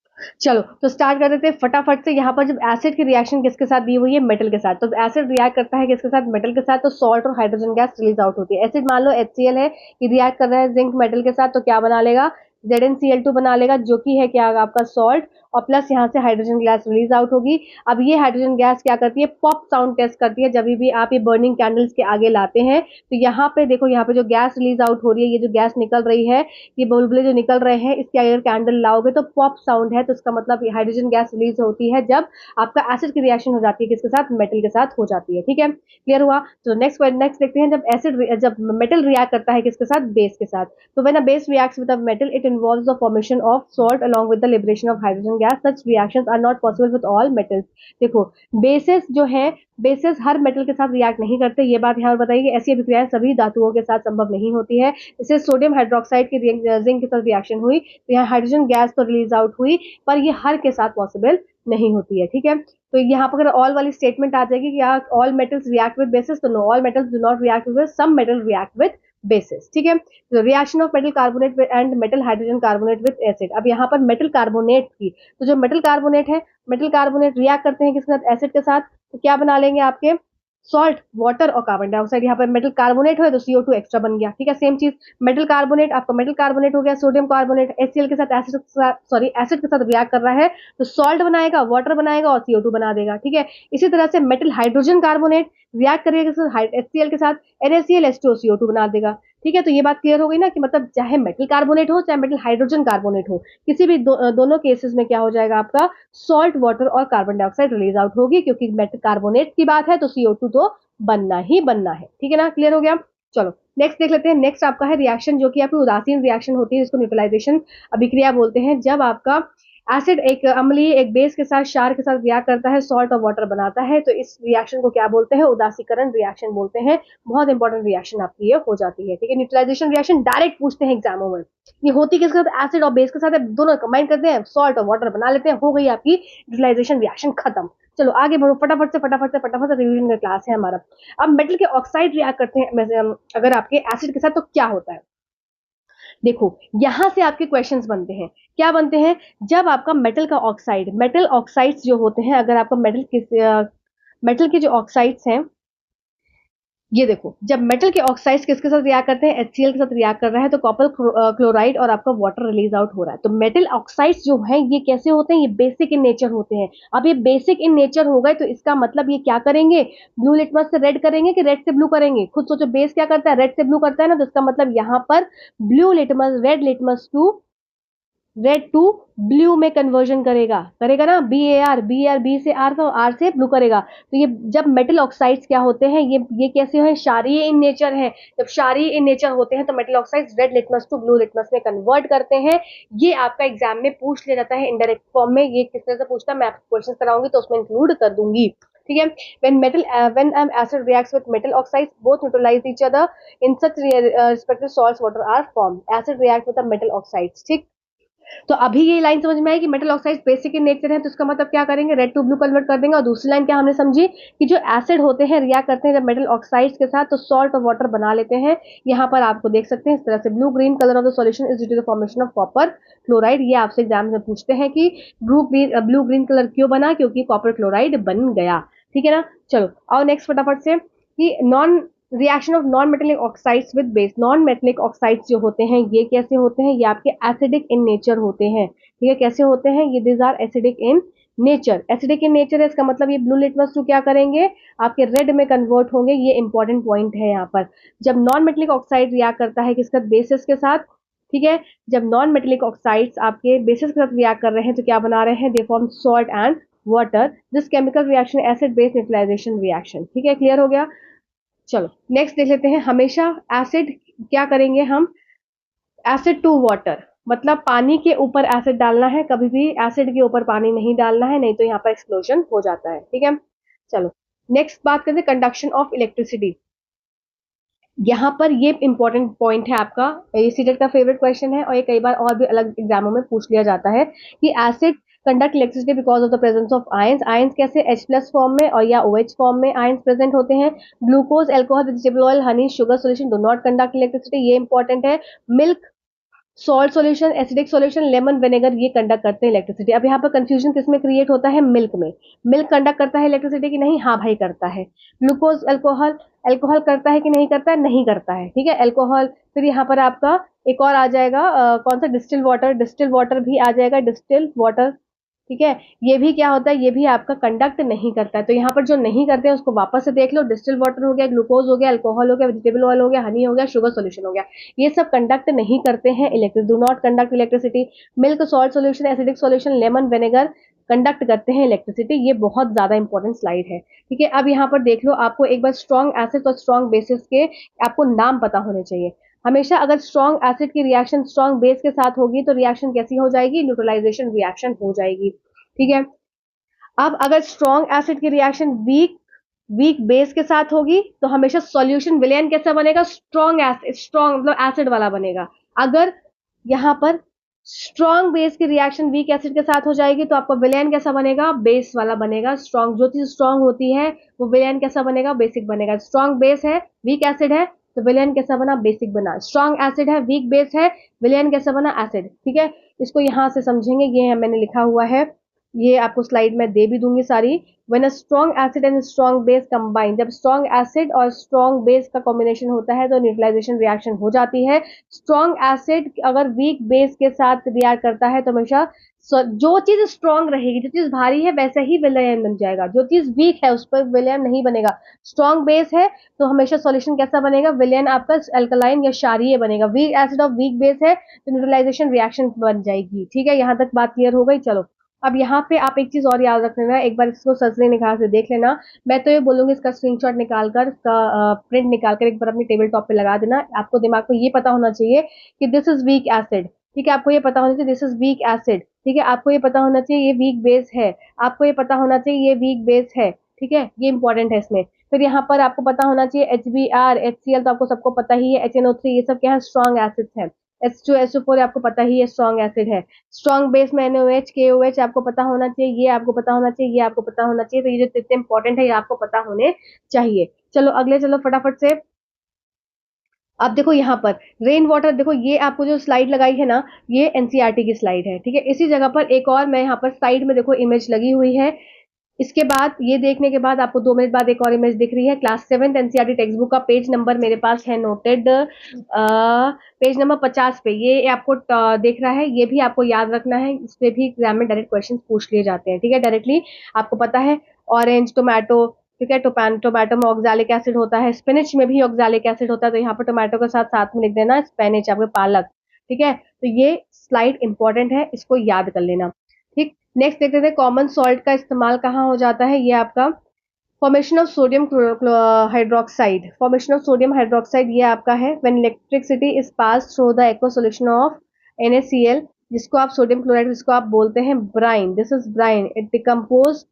चलो तो स्टार्ट कर देते हैं फटाफट से। यहाँ पर जब एसिड की रिएक्शन किसके साथ दी हुई है, मेटल के साथ, तो एसिड रिएक्ट करता है किसके साथ, मेटल के साथ, तो सॉल्ट और हाइड्रोजन गैस रिलीज आउट होती है। एसिड मान लो HCl है, ये रिएक्ट कर रहा है जिंक मेटल के साथ, तो क्या बना लेगा, ZnCl2 बना लेगा, जो कि है क्या आपका सॉल्ट, और प्लस यहाँ से हाइड्रोजन गैस रिलीज आउट होगी। अब ये हाइड्रोजन गैस क्या करती है, पॉप साउंड टेस्ट करती है। जब भी आप ये बर्निंग कैंडल्स के आगे लाते हैं तो यहाँ पे देखो, यहाँ पे जो गैस रिलीज आउट हो रही है, ये जो गैस निकल रही है, ये बुलबुले जो निकल रहे हैं, इसके अगर कैंडल लाओगे तो पॉप साउंड है, तो इसका मतलब हाइड्रोजन गैस रिलीज होती है जब आपका एसिड की रिएक्शन हो जाती है किसके साथ, मेटल के साथ हो जाती है, ठीक है। क्लियर हुआ। तो नेक्स्ट देखते हैं, जब मेटल रिएक्ट करता है किसके साथ, बेस के साथ। तो when a base reacts with a metal, it involves the formation of salt along with the liberation of hydrogen gas such reactions are not possible with all metals. देखो बेसिस जो है, बेसिस हर मेटल के साथ रिएक्ट नहीं करते, ये बात यहाँ पर बताइए कि ऐसी अभिक्रियाएं सभी धातुओं के साथ संभव नहीं होती है। जैसे सोडियम हाइड्रोक्साइड की जिंक के साथ रिएक्शन हुई तो यहाँ हाइड्रोजन गैस तो रिलीज आउट हुई, पर ये हर के साथ पॉसिबल नहीं होती है, ठीक है। तो यहाँ पर अगर ऑल वाली स्टेटमेंट आ जाएगी कि all metals react with bases, तो no, all metals do not react with, some metal react with bases, ठीक है। तो reaction of metal carbonate and metal hydrogen carbonate with acid. अब यहाँ पर मेटल कार्बोनेट की, तो जो मेटल कार्बोनेट है, मेटल कार्बोनेट रिएक्ट करते हैं किसके साथ, एसिड के साथ, तो क्या बना लेंगे आपके सॉल्ट, वाटर और कार्बन डाइऑक्साइड। यहाँ पर मेटल कार्बोनेट हो तो CO2 एक्स्ट्रा बन गया, ठीक है। सेम चीज मेटल कार्बोनेट, आपका मेटल कार्बोनेट हो गया, सोडियम कार्बोनेट HCl के साथ एसिड के साथ रिएक्ट कर रहा है तो सॉल्ट बनाएगा, वाटर बनाएगा और CO2 बना देगा, ठीक है। इसी तरह से मेटल हाइड्रोजन कार्बोनेट रिएक्ट करेगा HCl के साथ NaCl H2O CO2 बना देगा, ठीक है। तो ये बात क्लियर हो गई ना कि मतलब चाहे मेटल कार्बोनेट हो चाहे मेटल हाइड्रोजन कार्बोनेट हो, किसी भी दोनों केसेस में क्या हो जाएगा आपका सॉल्ट, वाटर और कार्बन डाइऑक्साइड रिलीज आउट होगी, क्योंकि मेटल कार्बोनेट की बात है तो CO2 तो बनना ही बनना है, ठीक है ना, क्लियर हो गया। चलो नेक्स्ट देख लेते हैं। नेक्स्ट आपका है रिएक्शन, जो कि आपकी उदासीन रिएक्शन होती है, जिसको न्यूट्रलाइजेशन अभिक्रिया बोलते हैं। जब आपका एसिड एक अम्लीय एक बेस के साथ क्षार के साथ रिएक्ट करता है, सॉल्ट और वाटर बनाता है, तो इस रिएक्शन को क्या बोलते हैं, उदासीकरण रिएक्शन बोलते हैं। बहुत इंपॉर्टेंट रिएक्शन आपकी ये हो जाती है, ठीक है। न्यूट्रलाइजेशन रिएक्शन डायरेक्ट पूछते हैं एग्जामों में, ये होती किसके साथ, एसिड और बेस के साथ, दोनों कंबाइन करते हैं, सॉल्ट और वाटर बना लेते हैं, हो गई आपकी न्यूट्रलाइजेशन रिएक्शन खत्म। चलो आगे बढ़ो, फटाफट से रिवीजन का क्लास है हमारा। अब मेटल के ऑक्साइड रिएक्ट करते हैं अगर आपके एसिड के साथ, तो क्या होता है, देखो यहां से आपके क्वेश्चंस बनते हैं। क्या बनते हैं, जब आपका मेटल का ऑक्साइड, मेटल ऑक्साइड्स जो होते हैं, अगर आपका मेटल के जो ऑक्साइड्स हैं, ये देखो जब मेटल के ऑक्साइड्स किसके साथ रिएक्ट करते हैं, HCl के साथ रिएक्ट कर रहा है तो कॉपर क्लोराइड और आपका वाटर रिलीज आउट हो रहा है। तो मेटल ऑक्साइड्स जो है ये कैसे होते हैं, ये बेसिक इन नेचर होते हैं। अब ये बेसिक इन नेचर हो गए तो इसका मतलब ये क्या करेंगे, ब्लू लिटमस से रेड करेंगे कि रेड से ब्लू करेंगे, खुद सोचो, बेस क्या करता है, रेड से ब्लू करता है ना, तो इसका मतलब यहाँ पर blue litmus, red to blue में कन्वर्जन करेगा, करेगा ना, BAR, बी से आर, तो आर से ब्लू करेगा। तो ये जब मेटल ऑक्साइड्स क्या होते हैं, ये कैसे हैं, क्षारीय इन नेचर है। जब क्षारीय इन नेचर होते हैं तो metal oxides red litmus to blue litmus में कन्वर्ट करते हैं। ये आपका एग्जाम में पूछ लिया जाता है इनडायरेक्ट फॉर्म में। ये किस तरह से पूछता है, मैं आपको क्वेश्चन कराऊंगी तो उसमें इंक्लूड कर दूंगी, ठीक है। when acid reacts with metal oxides, both neutralize each other, in such respective salts water are formed. Acid react with the metal oxides, ठीक। तो अभी ये लाइन समझ में आई कि metal oxide basic in nature है, तो इसका मतलब क्या करेंगे, रेड टू ब्लू कन्वर्ट कर देंगे। और दूसरी लाइन क्या हमने समझी कि जो एसिड होते हैं रिएक्ट करते हैं जब मेटल ऑक्साइड्स के साथ, तो सॉल्ट और वाटर बना लेते हैं। यहाँ पर आपको देख सकते हैं इस तरह से, blue green colour of the solution is due to the formation of copper chloride. ये आपसे एग्जाम में पूछते हैं कि ब्लू ग्रीन कलर क्यों बना, क्योंकि कॉपर क्लोराइड बन गया, ठीक है ना। चलो और नेक्स्ट फटाफट से कि reaction of non metallic oxides with base. Non metallic oxides जो होते हैं ये कैसे होते हैं, ये आपके एसिडिक इन नेचर होते हैं, ठीक है। कैसे होते हैं ये, this are acidic in nature. Acidic in nature है, इसका मतलब ये ब्लू लिटमस टू क्या करेंगे, आपके रेड में कन्वर्ट होंगे। ये इंपॉर्टेंट पॉइंट है यहाँ पर। जब नॉन मेटेलिक ऑक्साइड रिएक्ट करता है किसका, बेसिस के साथ, ठीक है। जब नॉन मेटेलिक ऑक्साइड्स आपके बेसिस के साथ रिएक्ट कर रहे हैं तो क्या बना रहे हैं, they form salt and water. This chemical reaction acid base neutralisation reaction, ठीक है, क्लियर हो गया। चलो नेक्स्ट देख लेते हैं। हमेशा एसिड क्या करेंगे हम, एसिड टू वाटर, मतलब पानी के ऊपर एसिड डालना है, कभी भी एसिड के ऊपर पानी नहीं डालना है, नहीं तो यहाँ पर एक्सप्लोजन हो जाता है, ठीक है। चलो नेक्स्ट बात करते हैं कंडक्शन ऑफ इलेक्ट्रिसिटी। यहाँ पर ये इंपॉर्टेंट पॉइंट है आपका, ये सीटेट का फेवरेट क्वेश्चन है और ये कई बार और भी अलग एग्जामों में पूछ लिया जाता है कि acid conduct electricity because of the presence of ions. Ions कैसे, H+ फॉर्म में और या OH फॉर्म में आयंस प्रेजेंट होते हैं। Glucose, alcohol, vegetable oil, Honey, sugar solution do not conduct electricity, ये इंपॉर्टेंट है। Milk, salt solution, acidic solution, lemon, vinegar, ये कंडक्ट करते हैं इलेक्ट्रिसिटी। अब यहाँ पर कंफ्यूजन किसमें क्रिएट होता है, मिल्क में। मिल्क कंडक्ट करता है इलेक्ट्रिसिटी कि नहीं, हाँ भाई करता है। ग्लूकोज, अल्कोहल, अल्कोहल करता है कि नहीं करता है, नहीं करता है, ठीक है, अल्कोहल। फिर यहाँ पर आपका एक और आ जाएगा कौन सा, डिस्टिल वाटर, डिस्टिल वाटर भी आ जाएगा, डिस्टिल वाटर, ठीक है। ये भी क्या होता है, ये भी आपका कंडक्ट नहीं करता है। तो यहाँ पर जो नहीं करते हैं उसको वापस से देख लो, डिस्टिल वाटर हो गया, ग्लूकोज हो गया, अल्कोहल हो गया, वेजिटेबल ऑयल हो गया, हनी हो गया, शुगर सोल्यूशन हो गया, ये सब कंडक्ट नहीं करते हैं electric, do not conduct electricity. Milk, salt solution, acidic solution, lemon, vinegar conduct करते हैं इलेक्ट्रिसिटी। ये बहुत ज्यादा इंपॉर्टेंट स्लाइड है, ठीक है। अब यहाँ पर देख लो, आपको एक बार स्ट्रॉन्ग एसिड और स्ट्रॉन्ग बेसिस के आपको नाम पता होने चाहिए। हमेशा अगर स्ट्रॉन्ग एसिड की रिएक्शन स्ट्रॉन्ग बेस के साथ होगी तो रिएक्शन कैसी हो जाएगी, न्यूट्रलाइजेशन रिएक्शन हो जाएगी। ठीक है, अब अगर स्ट्रॉन्ग एसिड की रिएक्शन वीक वीक बेस के साथ होगी तो हमेशा सॉल्यूशन विलेन कैसा बनेगा, स्ट्रॉन्ग एसिड, स्ट्रॉन्ग मतलब एसिड वाला बनेगा। अगर यहाँ पर स्ट्रॉन्ग बेस की रिएक्शन वीक एसिड के साथ हो जाएगी तो आपका विलेन कैसा बनेगा, बेस वाला बनेगा। स्ट्रॉन्ग जो चीज स्ट्रॉन्ग होती है वो विलेन कैसा बनेगा, बेसिक बनेगा। स्ट्रॉन्ग बेस है, वीक एसिड है, तो विलेन कैसा बना, बेसिक बना। स्ट्रॉन्ग एसिड है, वीक बेस है, विलेन कैसा बना, एसिड। ठीक है, इसको यहां से समझेंगे, ये मैंने लिखा हुआ है, ये आपको स्लाइड में दे भी दूंगी सारी। When a strong acid and strong base combine, जब स्ट्रॉन्ग एसिड और स्ट्रॉन्ग बेस का कॉम्बिनेशन होता है तो न्यूट्रलाइजेशन रिएक्शन हो जाती है। स्ट्रॉन्ग एसिड अगर वीक बेस के साथ रिएक्ट करता है तो हमेशा जो चीज स्ट्रॉन्ग रहेगी, जो चीज भारी है वैसा ही विलेन बन जाएगा, जो चीज वीक है उस पर विलेन नहीं बनेगा। स्ट्रॉन्ग बेस है तो हमेशा सॉल्यूशन कैसा बनेगा, विलेन आपका अल्कलाइन या क्षारीय बनेगा। वीक एसिड और वीक बेस है तो न्यूट्रलाइजेशन रिएक्शन बन जाएगी। ठीक है, यहाँ तक बात क्लियर हो गई। चलो अब यहाँ पे आप एक चीज और याद रख लेना, एक बार इसको सजने निकाल से देख लेना। मैं तो ये बोलूंगी इसका स्क्रीनशॉट निकाल कर, इसका प्रिंट निकाल कर एक बार अपनी टेबल टॉप पे लगा देना। आपको दिमाग में ये पता होना चाहिए कि दिस इज वीक एसिड। ठीक है, आपको ये पता होना चाहिए दिस इज वीक एसिड। ठीक है, आपको ये पता होना चाहिए ये वीक बेस है। आपको ये पता होना चाहिए ये वीक बेस है। ठीक है, ये इंपॉर्टेंट है इसमें। फिर यहाँ पर आपको पता होना चाहिए HBr, HCl तो आपको सबको पता ही है, HNO3 ये सब क्या है, स्ट्रॉन्ग एसिड्स हैं। H2SO4 आपको पता ही है, स्ट्रॉन्ग एसिड है। स्ट्रॉन्ग बेस में NOH, KOH आपको पता होना चाहिए, ये आपको पता होना चाहिए, ये आपको पता होना चाहिए। तो ये जो इतने इंपॉर्टेंट है ये आपको पता होने चाहिए। चलो अगले, चलो फटाफट से। अब देखो यहाँ पर रेन वाटर, देखो ये आपको जो स्लाइड लगाई है ना, ये एनसीईआरटी की स्लाइड है। ठीक है, इसी जगह पर एक और मैं यहाँ पर साइड में देखो इमेज लगी हुई है। इसके बाद ये देखने के बाद आपको 2 मिनट बाद एक और इमेज दिख रही है। क्लास 7 एनसीईआरटी टेक्स्ट बुक का पेज नंबर मेरे पास है नोटेड, पेज नंबर 50 पे ये आपको देख रहा है। ये भी आपको याद रखना है, इस पे भी एग्जाम में डायरेक्ट क्वेश्चन पूछ लिए जाते हैं। ठीक है, डायरेक्टली आपको पता है। ऑरेंज, टोमेटो, ठीक है, टोमेटो में ऑक्सालिक एसिड होता है, स्पिनिच में भी ऑक्सालिक एसिड होता है, तो यहाँ पर टोमेटो के साथ साथ में लिख देना स्पेनिच, आपके पालक। ठीक है, तो ये स्लाइड इंपॉर्टेंट है, इसको याद कर लेना। ठीक, नेक्स्ट देखते थे कॉमन सॉल्ट का इस्तेमाल कहाँ हो जाता है। ये आपका formation of sodium hydroxide, formation of sodium hydroxide ये आपका है when electricity is pass through the aqua solution of NaCl, जिसको आप सोडियम क्लोराइड, जिसको आप बोलते हैं brine. This is brine, it decompose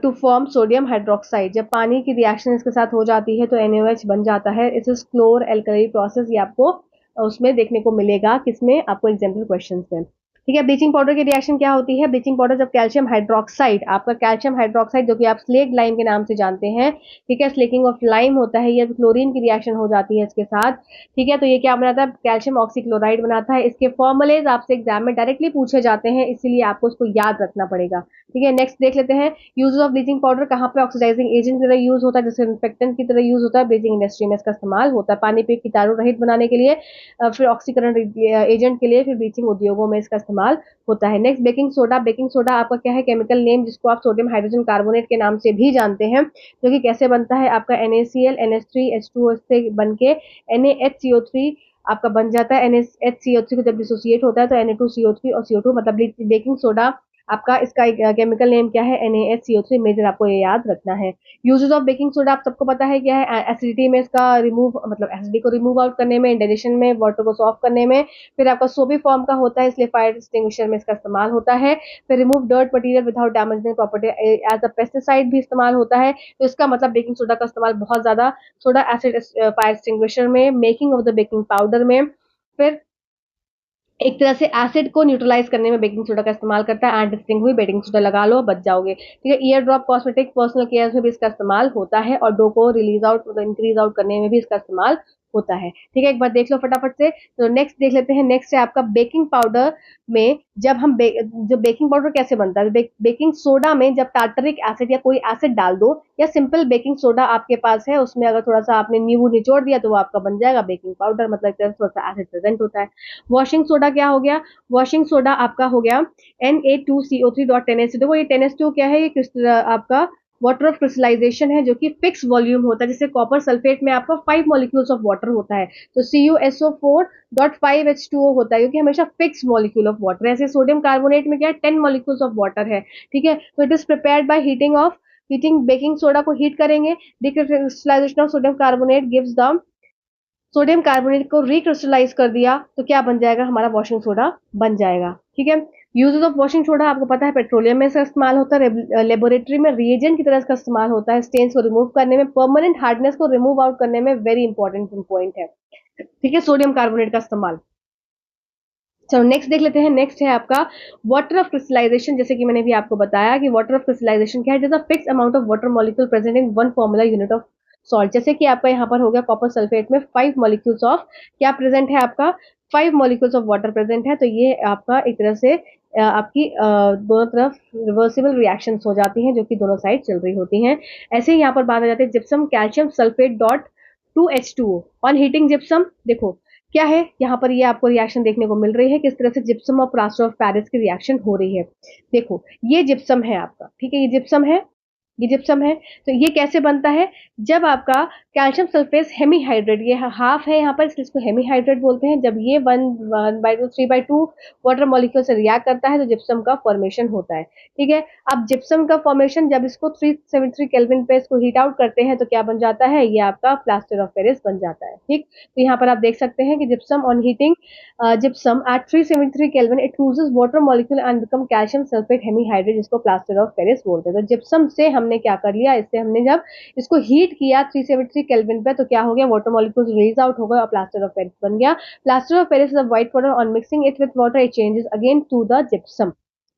to form sodium hydroxide. जब पानी की रिएक्शन इसके साथ हो जाती है तो NaOH बन जाता है। इट इज क्लोर एल्कली प्रोसेस, ये आपको उसमें देखने को मिलेगा, किसमें, आपको एग्जाम्पल क्वेश्चन में। ठीक है, ब्लीचिंग पाउडर की रिएक्शन क्या होती है, ब्लीचिंग पाउडर जब कैल्शियम हाइड्रोक्साइड, आपका कैल्शियम हाइड्रोक्साइड जो कि आप स्लेक लाइम के नाम से जानते हैं, ठीक है, स्लेकिंग ऑफ लाइम होता है, ये क्लोरीन की रिएक्शन हो जाती है इसके साथ। ठीक है, तो ये क्या बनाता है, कैल्शियम ऑक्सीक्लोराइड बनाता है। इसके फॉर्मुलेज आपसे एग्जाम में डायरेक्टली पूछे जाते हैं, इसीलिए आपको इसको याद रखना पड़ेगा। ठीक है, नेक्स्ट देख लेते हैं यूज ऑफ ब्लीचिंग पाउडर कहाँ पे, ऑक्सीडाइजिंग एजेंट की तरह यूज होता है, डिसइंफेक्टेंट की तरह यूज होता है, ब्लीचिंग इंडस्ट्री में इसका इस्तेमाल होता है, पानी पे कीटाणु रहित बनाने के लिए, फिर ऑक्सीकरण एजेंट के लिए, फिर ब्लीचिंग उद्योगों में इसका इस्तेमाल होता है। Next baking soda, baking soda आपका क्या है, केमिकल नेम, जिसको आप सोडियम हाइड्रोजन कार्बोनेट के नाम से भी जानते हैं, जो कि कैसे बनता है, आपका NaCl NH3 H2O से बन के NaHCO3 आपका बन जाता है। NaHCO3 को जब डिसोसिएट होता है तो Na2CO3 और CO2, मतलब बेकिंग सोडा आपका, इसका केमिकल नेम क्या है, NaHCO3 मेजर, आपको ये याद रखना है। यूजेस ऑफ बेकिंग सोडा आप सबको पता है क्या है, एसिडिटी में इसका रिमूव, मतलब एसिडिटी को रिमूव आउट करने में, इंडाइजेशन में, वाटर को सॉफ्ट करने में, फिर आपका सोपी फॉर्म का होता है, इसलिए फायर एक्सटिंग्विशर में इसका इस्तेमाल होता है। फिर remove dirt material without damaging property, as a pesticide भी इस्तेमाल होता है। तो इसका मतलब बेकिंग सोडा का इस्तेमाल बहुत ज्यादा, सोडा एसिड फायर एक्सटिंग्विशर में, making of the baking powder में, फिर एक तरह से एसिड को न्यूट्रलाइज करने में बेकिंग सोडा का इस्तेमाल करता है। एंड डिस्टिंग हुई बेकिंग सोडा लगा लो, बच जाओगे। ठीक है, year drop cosmetic personal care में भी इसका इस्तेमाल होता है, और डो को रिलीज आउट, मतलब इंक्रीज आउट करने में भी इसका इस्तेमाल होता है। ठीक है, एक बार देख लो फटाफट से। तो नेक्स्ट देख लेते हैं, नेक्स्ट है आपका बेकिंग पाउडर में, जब हम जो बेकिंग पाउडर कैसे बनता है, बेकिंग सोडा में जब टार्टरिक एसिड या कोई एसिड डाल दो, या सिंपल बेकिंग सोडा आपके पास है, उसमें अगर थोड़ा सा आपने नींबू निचोड़ दिया तो वो आपका बन जाएगा बेकिंग पाउडर, मतलब थोड़ा सा एसिड प्रेजेंट होता है। वॉशिंग सोडा क्या हो गया, वॉशिंग सोडा आपका हो गया Na2CO3.10H2। देखो ये 10H2 क्या है, ये आपका वाटर ऑफ क्रिस्टलाइजेशन है, जो कि फिक्स वॉल्यूम होता है। जैसे कॉपर सल्फेट में आपका 5 मॉलिक्यूल्स ऑफ वाटर होता है, तो CuSO4.5H2O होता है, क्योंकि हमेशा फिक्स मॉलिक्यूल ऑफ वाटर है। ऐसे सोडियम कार्बोनेट में क्या है, 10 मॉलिक्यूल्स ऑफ वाटर है। ठीक है, तो it is prepared by heating baking soda को हीट करेंगे, decrystallisation of sodium carbonate gives the sodium carbonate को रिक्रिस्टलाइज कर दिया तो क्या बन जाएगा, हमारा वॉशिंग सोडा बन जाएगा। ठीक है, यूजेस ऑफ वॉशिंग सोडा आपको पता है, पेट्रोलियम में इसका इस्तेमाल होता है, लेबोरेटरी में रिएजेंट की तरह इसका इस्तेमाल होता है, स्टेन्स को रिमूव करने में, परमानेंट हार्डनेस को रिमूव आउट करने में, वेरी इंपॉर्टेंट पॉइंट है। ठीक है, सोडियम कार्बोनेट का इस्तेमाल। चलो नेक्स्ट देख लेते हैं। नेक्स्ट है आपका वाटर ऑफ क्रिस्टलाइजेशन। जैसे कि मैंने भी आपको बताया कि वाटर ऑफ क्रिस्टलाइजेशन क्या है, it is a fix amount of water molecule present in one formula unit of salt. जैसे कि आपका यहाँ पर हो गया कॉपर सल्फेट में 5 मॉलिक्यूल्स ऑफ क्या प्रेजेंट है, आपका 5 मॉलिक्यूल्स ऑफ वाटर प्रेजेंट है। तो ये आपका एक तरह से आपकी दोनों तरफ रिवर्सिबल रिएक्शंस हो जाती हैं, जो कि दोनों साइड चल रही होती हैं। ऐसे ही यहाँ पर बात आ जाती है gypsum calcium sulphate dot 2H2O on heating gypsum. देखो क्या है यहाँ पर, ये आपको रिएक्शन देखने को मिल रही है, किस तरह से जिप्सम और प्लास्टर ऑफ पेरिस की रिएक्शन हो रही है। देखो ये जिप्सम है आपका, ठीक है, ये जिप्सम है, ये जिप्सम है। तो ये कैसे बनता है, जब आपका कैल्शियम सल्फेट हेमीहाइड्रेट, ये हाफ है यहाँ पर इसलिए इसको हेमीहाइड्रेट बोलते हैं, जब ये 1/2 3/2 वाटर मॉलिक्यूल से रिएक्ट करता है तो जिप्सम का फॉर्मेशन होता है। ठीक है, अब जिप्सम का फॉर्मेशन जब इसको 373 केल्विन पे इसको हीट आउट करते हैं तो क्या बन जाता है, ये आपका प्लास्टर ऑफ पेरिस बन जाता है। ठीक, तो यहाँ पर आप देख सकते हैं कि gypsum on heating gypsum at 373 Kelvin it loses water molecule and become calcium sulfate hemihydrate, जिसको प्लास्टर ऑफ पेरिस बोलते हैं। तो जिप्सम से हमने क्या कर लिया, इससे हमने जब इसको हीट किया 373 केल्विन पे तो क्या हो गया, वाटर मॉलिक्यूल्स रिलीज आउट हो गए और प्लास्टर ऑफ पेरिस बन गया। Plaster of Paris is a white powder, on mixing it with water it changes again to the gypsum.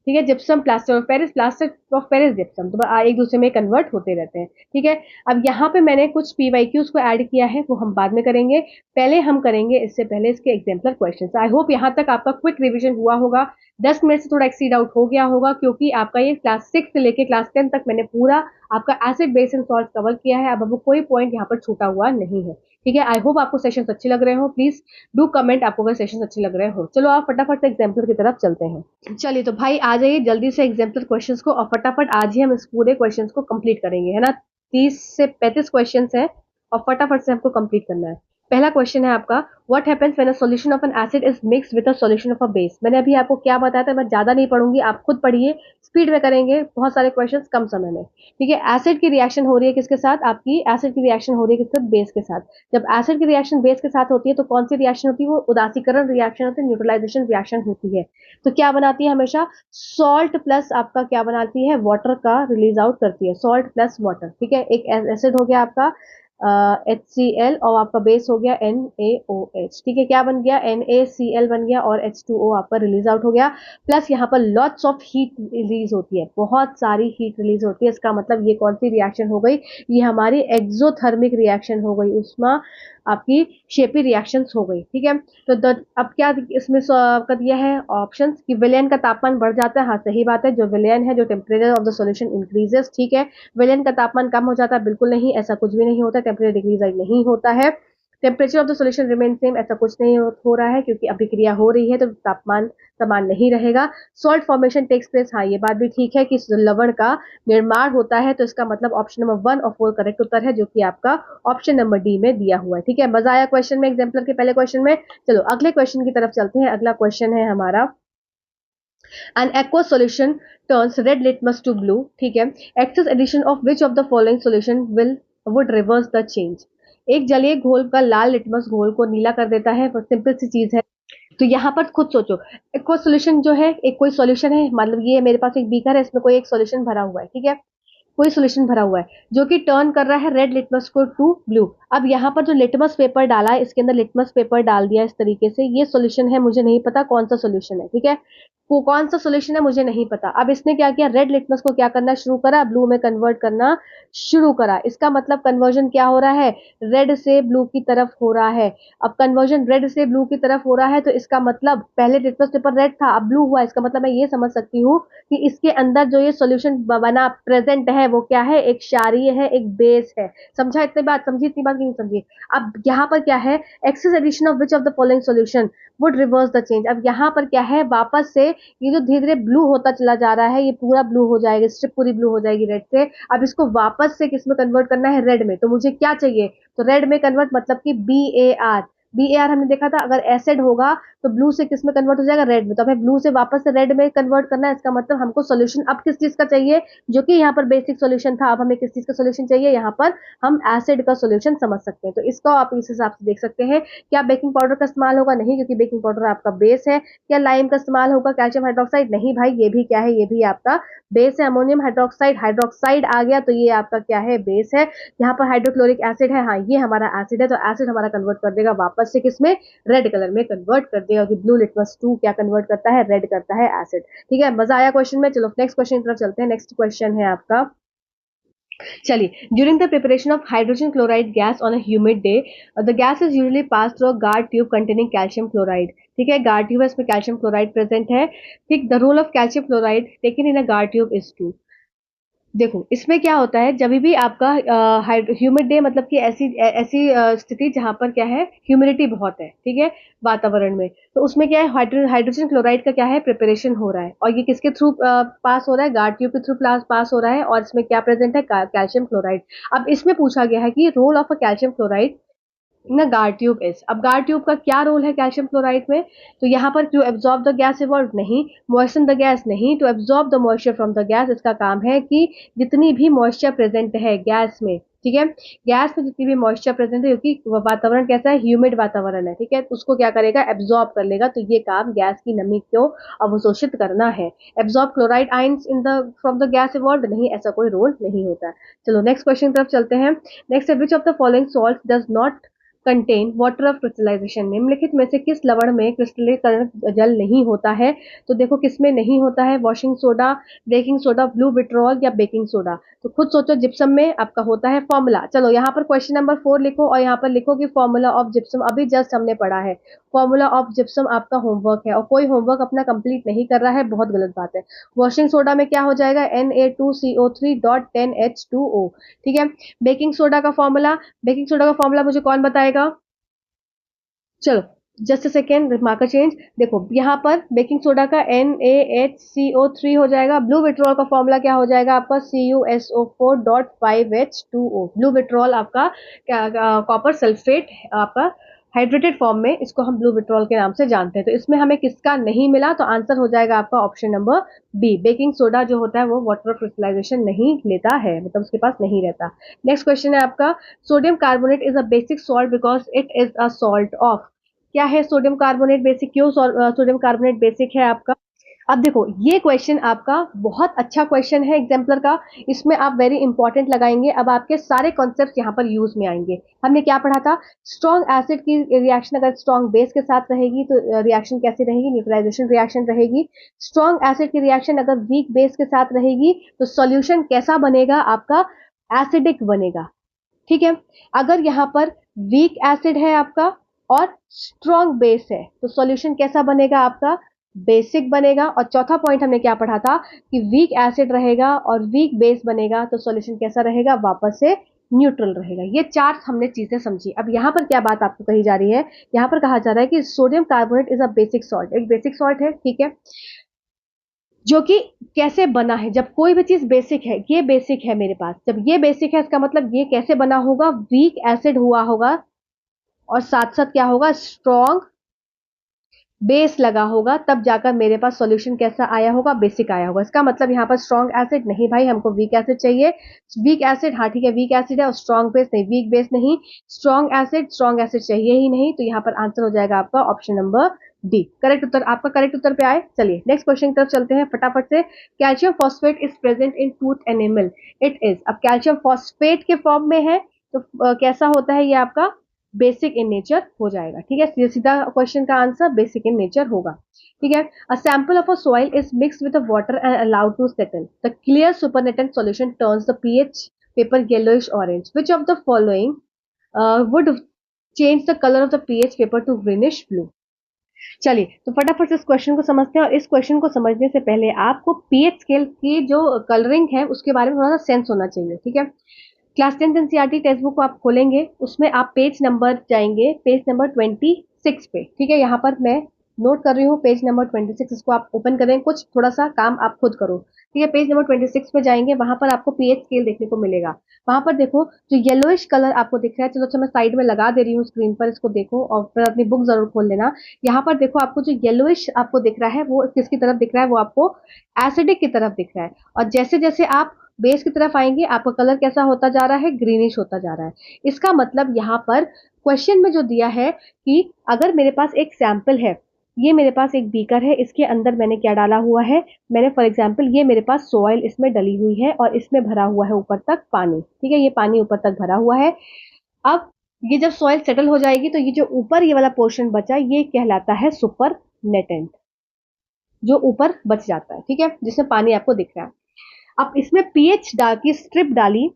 ठीक है, gypsum plaster of Paris, plaster of Paris gypsum, तो एक दूसरे में कन्वर्ट होते रहते हैं। ठीक है, अब यहाँ पे मैंने कुछ पीवाईक्यूज को ऐड किया है, वो हम बाद में करेंगे, पहले हम करेंगे इससे पहले इसके एग्जाम्पलर क्वेश्चन। आई होप यहाँ तक आपका क्विक रिविजन हुआ होगा, 10 मिनट से थोड़ा एक्सीड आउट हो गया होगा, क्योंकि आपका ये क्लास 6 से लेके क्लास 10 तक मैंने पूरा आपका acid base and salt cover किया है। अब कोई पॉइंट यहाँ पर छूटा हुआ नहीं है। ठीक है, आई होप आपको सेशंस अच्छे लग रहे हो, प्लीज डू कमेंट आपको अगर सेशंस अच्छे लग रहे हो। चलो आप फटाफट से एग्जाम्पलर की तरफ चलते हैं। चलिए तो भाई आ जाइए जल्दी से एग्जाम्पलर क्वेश्चंस को, और फटाफट आज ही हम इस पूरे क्वेश्चंस को कंप्लीट करेंगे, है ना। 30 से 35 क्वेश्चंस हैं और फटाफट से हमको कंप्लीट करना है। पहला क्वेश्चन है आपका, what happens when a solution of N acid is mixed with a solution of a base. मैंने अभी आपको क्या बताया था, मैं ज्यादा नहीं पढ़ूंगी, आप खुद पढ़िए, स्पीड में करेंगे, बहुत सारे क्वेश्चंस कम समय में। ठीक है, एसिड की रिएक्शन हो रही है किसके साथ, आपकी एसिड की रिएक्शन हो रही है किसके साथ, बेस के साथ। जब एसिड की रिएक्शन बेस के साथ होती है तो कौन सी रिएक्शन होती है, वो उदासीकरण रिएक्शन होती है, न्यूट्रलाइजेशन रिएक्शन होती है। तो क्या बनाती है, हमेशा सॉल्ट प्लस आपका क्या बनाती है, वाटर का रिलीज आउट करती है, सॉल्ट प्लस वाटर। ठीक है, एक एसिड हो गया आपका HCl और आपका बेस हो गया NaOH। ठीक है, क्या बन गया, NaCl बन गया और H2O आपका रिलीज आउट हो गया। प्लस यहाँ पर लॉट्स ऑफ हीट रिलीज होती है, बहुत सारी हीट रिलीज होती है। इसका मतलब ये कौन सी रिएक्शन हो गई, ये हमारी एक्सोथर्मिक रिएक्शन हो गई, उसमें आपकी शेपी रिएक्शंस हो गई। ठीक है, तो अब क्या इसमें कर दिया है ऑप्शंस कि विलयन का तापमान बढ़ जाता है। हाँ सही बात है, जो विलयन है, जो temperature of the solution increases. ठीक है, विलयन का तापमान कम हो जाता है, बिल्कुल नहीं, ऐसा कुछ भी नहीं होता, टेम्परेचर डिक्रीज नहीं होता है। Temperature of the solution remain same, ऐसा कुछ नहीं हो रहा है, क्योंकि अभिक्रिया हो रही है तो तापमान समान नहीं रहेगा। सॉल्ट फॉर्मेशन टेक्स प्लेस, हाँ ये बात भी ठीक है कि लवण का निर्माण होता है, तो इसका मतलब ऑप्शन नंबर 1 और 4 करेक्ट उत्तर है, जो कि आपका ऑप्शन नंबर डी में दिया हुआ है। ठीक है, मजा आया क्वेश्चन में, एग्जाम्पलर के पहले क्वेश्चन में। चलो अगले क्वेश्चन की तरफ चलते हैं। अगला क्वेश्चन है हमारा, an aqueous solution turns red litmus to blue। ठीक है, excess addition of which of the following solution would reverse the change। एक जलीय घोल का लाल लिटमस घोल को नीला कर देता है, सिंपल सी चीज है। तो यहाँ पर खुद सोचो, एक्वा सॉल्यूशन जो है, एक कोई सॉल्यूशन है, मतलब ये मेरे पास एक बीकर है, इसमें कोई एक सॉल्यूशन भरा हुआ है। ठीक है, कोई सॉल्यूशन भरा हुआ है जो कि टर्न कर रहा है रेड लिटमस को टू ब्लू। अब यहाँ पर जो लिटमस पेपर डाला है, इसके अंदर लिटमस पेपर डाल दिया इस तरीके से, ये सॉल्यूशन है, मुझे नहीं पता कौन सा सॉल्यूशन है। ठीक है, कौन सा सॉल्यूशन है मुझे नहीं पता। अब इसने क्या किया, रेड लिटमस को क्या करना शुरू करा, ब्लू में कन्वर्ट करना शुरू करा। इसका मतलब कन्वर्जन क्या हो रहा है, रेड से ब्लू की तरफ हो रहा है। अब कन्वर्जन रेड से ब्लू की तरफ हो रहा है, तो इसका मतलब पहले लिटमस पेपर रेड था, अब ब्लू हुआ। इसका मतलब मैं ये समझ सकती हूँ कि इसके अंदर जो ये सॉल्यूशन बना प्रेजेंट है, वो क्या है, एक क्षारीय है, एक बेस है। समझा इतनी बात, समझी इतनी बात कि नहीं समझी। अब यहाँ पर क्या है, excess addition of which of the following solution would reverse the change. अब यहाँ पर क्या है, वापस से ये जो धीरे धीरे ब्लू होता चला जा रहा है, ये पूरा ब्लू हो जाएगा, स्ट्रिप पूरी ब्लू हो जाएगी रेड से। अब इसको वापस से किस में कन्वर्ट करना है, रेड में। तो मुझे क्या चाहिए, तो रेड में कन्वर्ट, मतलब कि BAR, BAR हमने देखा था, अगर एसिड होगा तो ब्लू से किस में कन्वर्ट हो जाएगा, रेड में। तो हमें ब्लू से वापस से रेड में कन्वर्ट करना है, इसका मतलब हमको सोल्यूशन अब किस चीज का चाहिए, जो कि यहाँ पर बेसिक सोल्यूशन था, अब हमें किस चीज का सोल्यूशन चाहिए, यहाँ पर हम एसिड का सोल्यूशन समझ सकते हैं। तो इसको आप इस हिसाब से देख सकते हैं। क्या बेकिंग पाउडर का इस्तेमाल होगा, नहीं, क्योंकि बेकिंग पाउडर आपका बेस है। क्या लाइम का इस्तेमाल होगा, कैल्शियम हाइड्रोक्साइड, नहीं भाई, ये भी क्या है, ये भी आपका बेस है। अमोनियम हाइड्रोक्साइड, हाइड्रोक्साइड आ गया तो ये आपका क्या है, बेस है। यहाँ पर हाइड्रोक्लोरिक एसिड है, हाँ ये हमारा एसिड है, तो एसिड हमारा कन्वर्ट कर देगा वापस से किसमें, रेड कलर में कन्वर्ट कर देगा, कि ब्लू लिटमस 2 क्या कन्वर्ट करता है, रेड करता है, एसिड। ठीक है, मजा आया क्वेश्चन में। चलो नेक्स्ट क्वेश्चन की तरफ चलते हैं। नेक्स्ट क्वेश्चन है आपका, चलिए, during the preparation of hydrogen chloride gas on a humid day, the gas is usually pass through a guard tube containing calcium chloride. ठीक है, गार्ड ट्यूब है, इसमें कैल्शियम क्लोराइड प्रेजेंट है। ठीक, the role of calcium chloride taken in a guard tube is to, देखो इसमें क्या होता है, जब भी आपका ह्यूमिड डे मतलब कि ऐसी ऐसी स्थिति जहां पर क्या है, ह्यूमिडिटी बहुत है, ठीक है, वातावरण में, तो उसमें क्या है, हाइड्रोजन क्लोराइड का क्या है, प्रिपरेशन हो रहा है, और ये किसके थ्रू पास हो रहा है, गार्ड ट्यूब के थ्रू पास हो रहा है, और इसमें क्या प्रेजेंट है, कैल्शियम क्लोराइड। अब इसमें पूछा गया है कि role of a calcium chloride ना गार्ड ट्यूब इज, अब गार्ड ट्यूब का क्या रोल है कैल्शियम क्लोराइड में, तो यहाँ पर to absorb the gas evolve, नहीं, मॉइस्चन द गैस, नहीं, to absorb the moisture from the gas, इसका काम है कि जितनी भी मॉइस्चर प्रेजेंट है गैस में, ठीक है, गैस में जितनी भी मॉइस्चर प्रेजेंट है, क्योंकि वातावरण कैसा है, ह्यूमिड वातावरण है, ठीक है, उसको क्या करेगा, एब्जॉर्ब कर लेगा, तो ये काम गैस की नमी को अवशोषित करना है। Absorb chloride ions in the from the gas evolve, नहीं, ऐसा कोई रोल नहीं होता। चलो नेक्स्ट क्वेश्चन की तरफ चलते हैं। Next, which of the following salt does not contain water of crystallisation, निम्नलिखित में से किस लवण में क्रिस्टलीकरण जल नहीं होता है, तो देखो किसमें नहीं होता है, washing soda, baking soda, blue vitriol या बेकिंग सोडा, तो खुद सोचो, जिप्सम में आपका होता है फॉर्मूला। चलो यहाँ पर क्वेश्चन नंबर 4 लिखो, और यहाँ पर लिखो कि फॉर्मूला ऑफ जिप्सम, अभी जस्ट हमने पढ़ा है, फॉर्मूला ऑफ जिप्सम आपका होमवर्क है, और कोई होमवर्क अपना कंप्लीट नहीं कर रहा है, बहुत गलत बात है। वॉशिंग सोडा में क्या हो जाएगा, Na2CO3.10H2O, ठीक है। बेकिंग सोडा का फॉर्मूला, बेकिंग सोडा का फॉर्मूला मुझे कौन बताएगा, चलो जस्ट सेकेंड, मार्कर चेंज, देखो यहाँ पर बेकिंग सोडा का NaHCO3 हो जाएगा, ब्लू विट्रॉल का फॉर्मूला क्या हो जाएगा आपका, CuSO4.5H2O, ब्लू विट्रॉल आपका कॉपर सल्फेट आपका हाइड्रेटेड फॉर्म में, इसको हम ब्लू विट्रॉल के नाम से जानते हैं। तो इसमें हमें किसका नहीं मिला, तो आंसर हो जाएगा आपका option number B, baking soda जो होता है वो वाटर क्रिस्टलाइजेशन नहीं लेता है, मतलब उसके पास नहीं रहता। नेक्स्ट क्वेश्चन है आपका, sodium carbonate is a basic salt because it is a salt of, क्या है सोडियम कार्बोनेट बेसिक, क्यों सोडियम कार्बोनेट बेसिक है आपका। अब देखो ये क्वेश्चन आपका बहुत अच्छा क्वेश्चन है एग्जाम्पलर का, इसमें आप वेरी इंपॉर्टेंट लगाएंगे, अब आपके सारे कॉन्सेप्ट यहाँ पर यूज में आएंगे। हमने क्या पढ़ा था, स्ट्रॉन्ग एसिड की रिएक्शन अगर स्ट्रॉन्ग बेस के साथ रहेगी तो रिएक्शन कैसी रहेगी, न्यूट्रलाइजेशन रिएक्शन रहेगी। स्ट्रॉन्ग एसिड की रिएक्शन अगर वीक बेस के साथ रहेगी तो सॉल्यूशन कैसा बनेगा आपका, एसिडिक बनेगा, ठीक है। अगर यहाँ पर वीक एसिड है आपका और स्ट्रॉन्ग बेस है तो सॉल्यूशन कैसा बनेगा आपका, बेसिक बनेगा। और चौथा पॉइंट हमने क्या पढ़ा था कि वीक एसिड रहेगा और वीक बेस बनेगा तो सॉल्यूशन कैसा रहेगा, वापस से न्यूट्रल रहेगा। ये चार हमने चीजें समझी। अब यहाँ पर क्या बात आपको कही जा रही है, यहाँ पर कहा जा रहा है कि sodium carbonate is a basic salt, एक बेसिक सॉल्ट है, ठीक है, जो कि कैसे बना है, जब कोई भी चीज बेसिक है, ये बेसिक है मेरे पास, जब ये बेसिक है इसका मतलब ये कैसे बना होगा, वीक एसिड हुआ होगा और साथ साथ क्या होगा, स्ट्रॉन्ग बेस लगा होगा, तब जाकर मेरे पास सॉल्यूशन कैसा आया होगा, बेसिक आया होगा। इसका मतलब यहाँ पर स्ट्रॉन्ग एसिड नहीं भाई, हमको वीक एसिड चाहिए। वीक एसिड, हाँ ठीक है, वीक एसिड है और स्ट्रॉन्ग बेस नहीं, वीक बेस नहीं, स्ट्रॉन्ग एसिड चाहिए ही नहीं, तो यहाँ पर आंसर हो जाएगा आपका ऑप्शन नंबर डी, करेक्ट उत्तर। आपका करेक्ट उत्तर पे आए। चलिए नेक्स्ट क्वेश्चन की तरफ चलते हैं फटाफट से। Calcium phosphate is present in tooth animal, it is, अब कैल्शियम फॉस्फेट के फॉर्म में है तो कैसा होता है ये आपका, बेसिक इन नेचर हो जाएगा, ठीक है, सीधा सीधा क्वेश्चन का आंसर बेसिक इन नेचर होगा, ठीक है। A sample of a soil is mixed with water and allowed to settle, the clear supernatant solution turns the pH paper yellowish orange, which of the following would change the colour of the pH paper to greenish blue. चलिए तो फटाफट से इस क्वेश्चन को समझते हैं, और इस क्वेश्चन को समझने से पहले आपको पीएच स्केल की जो कलरिंग है उसके बारे में थोड़ा सा सेंस होना चाहिए, ठीक है। क्लास 10 एनसीईआरटी टेक्स्ट बुक को आप खोलेंगे, उसमें आप पेज नंबर जाएंगे, पेज नंबर 26 पे, ठीक है, यहाँ पर मैं नोट कर रही हूँ पेज नंबर 26, इसको आप ओपन करें, कुछ थोड़ा सा काम आप खुद करो। ठीक है, पेज नंबर 26 पे जाएंगे, वहां पर आपको पीएच स्केल देखने को मिलेगा। वहां पर देखो जो येलोइश कलर आपको दिख रहा है, चलो अच्छा मैं साइड में लगा दे रही हूँ स्क्रीन पर, इसको देखो और फिर अपनी बुक जरूर खोल लेना। यहाँ पर देखो आपको जो येलोइश आपको दिख रहा है वो किसकी तरफ दिख रहा है, वो आपको एसिडिक की तरफ दिख रहा है। और जैसे जैसे आप बेस की तरफ आएंगे आपका कलर कैसा होता जा रहा है, ग्रीनिश होता जा रहा है। इसका मतलब यहाँ पर क्वेश्चन में जो दिया है कि अगर मेरे पास एक सैंपल है, ये मेरे पास एक बीकर है, इसके अंदर मैंने क्या डाला हुआ है, मैंने फॉर एग्जांपल ये मेरे पास सॉइल इसमें डली हुई है और इसमें भरा हुआ है ऊपर तक पानी। ठीक है, ये पानी ऊपर तक भरा हुआ है। अब ये जब सॉइल सेटल हो जाएगी तो ये जो ऊपर ये वाला पोर्शन बचा ये कहलाता है सुपर नेटेंट, जो ऊपर बच जाता है। ठीक है, जिसमें पानी आपको दिख रहा है। अब इसमें पीएच डाल की स्ट्रिप डाली,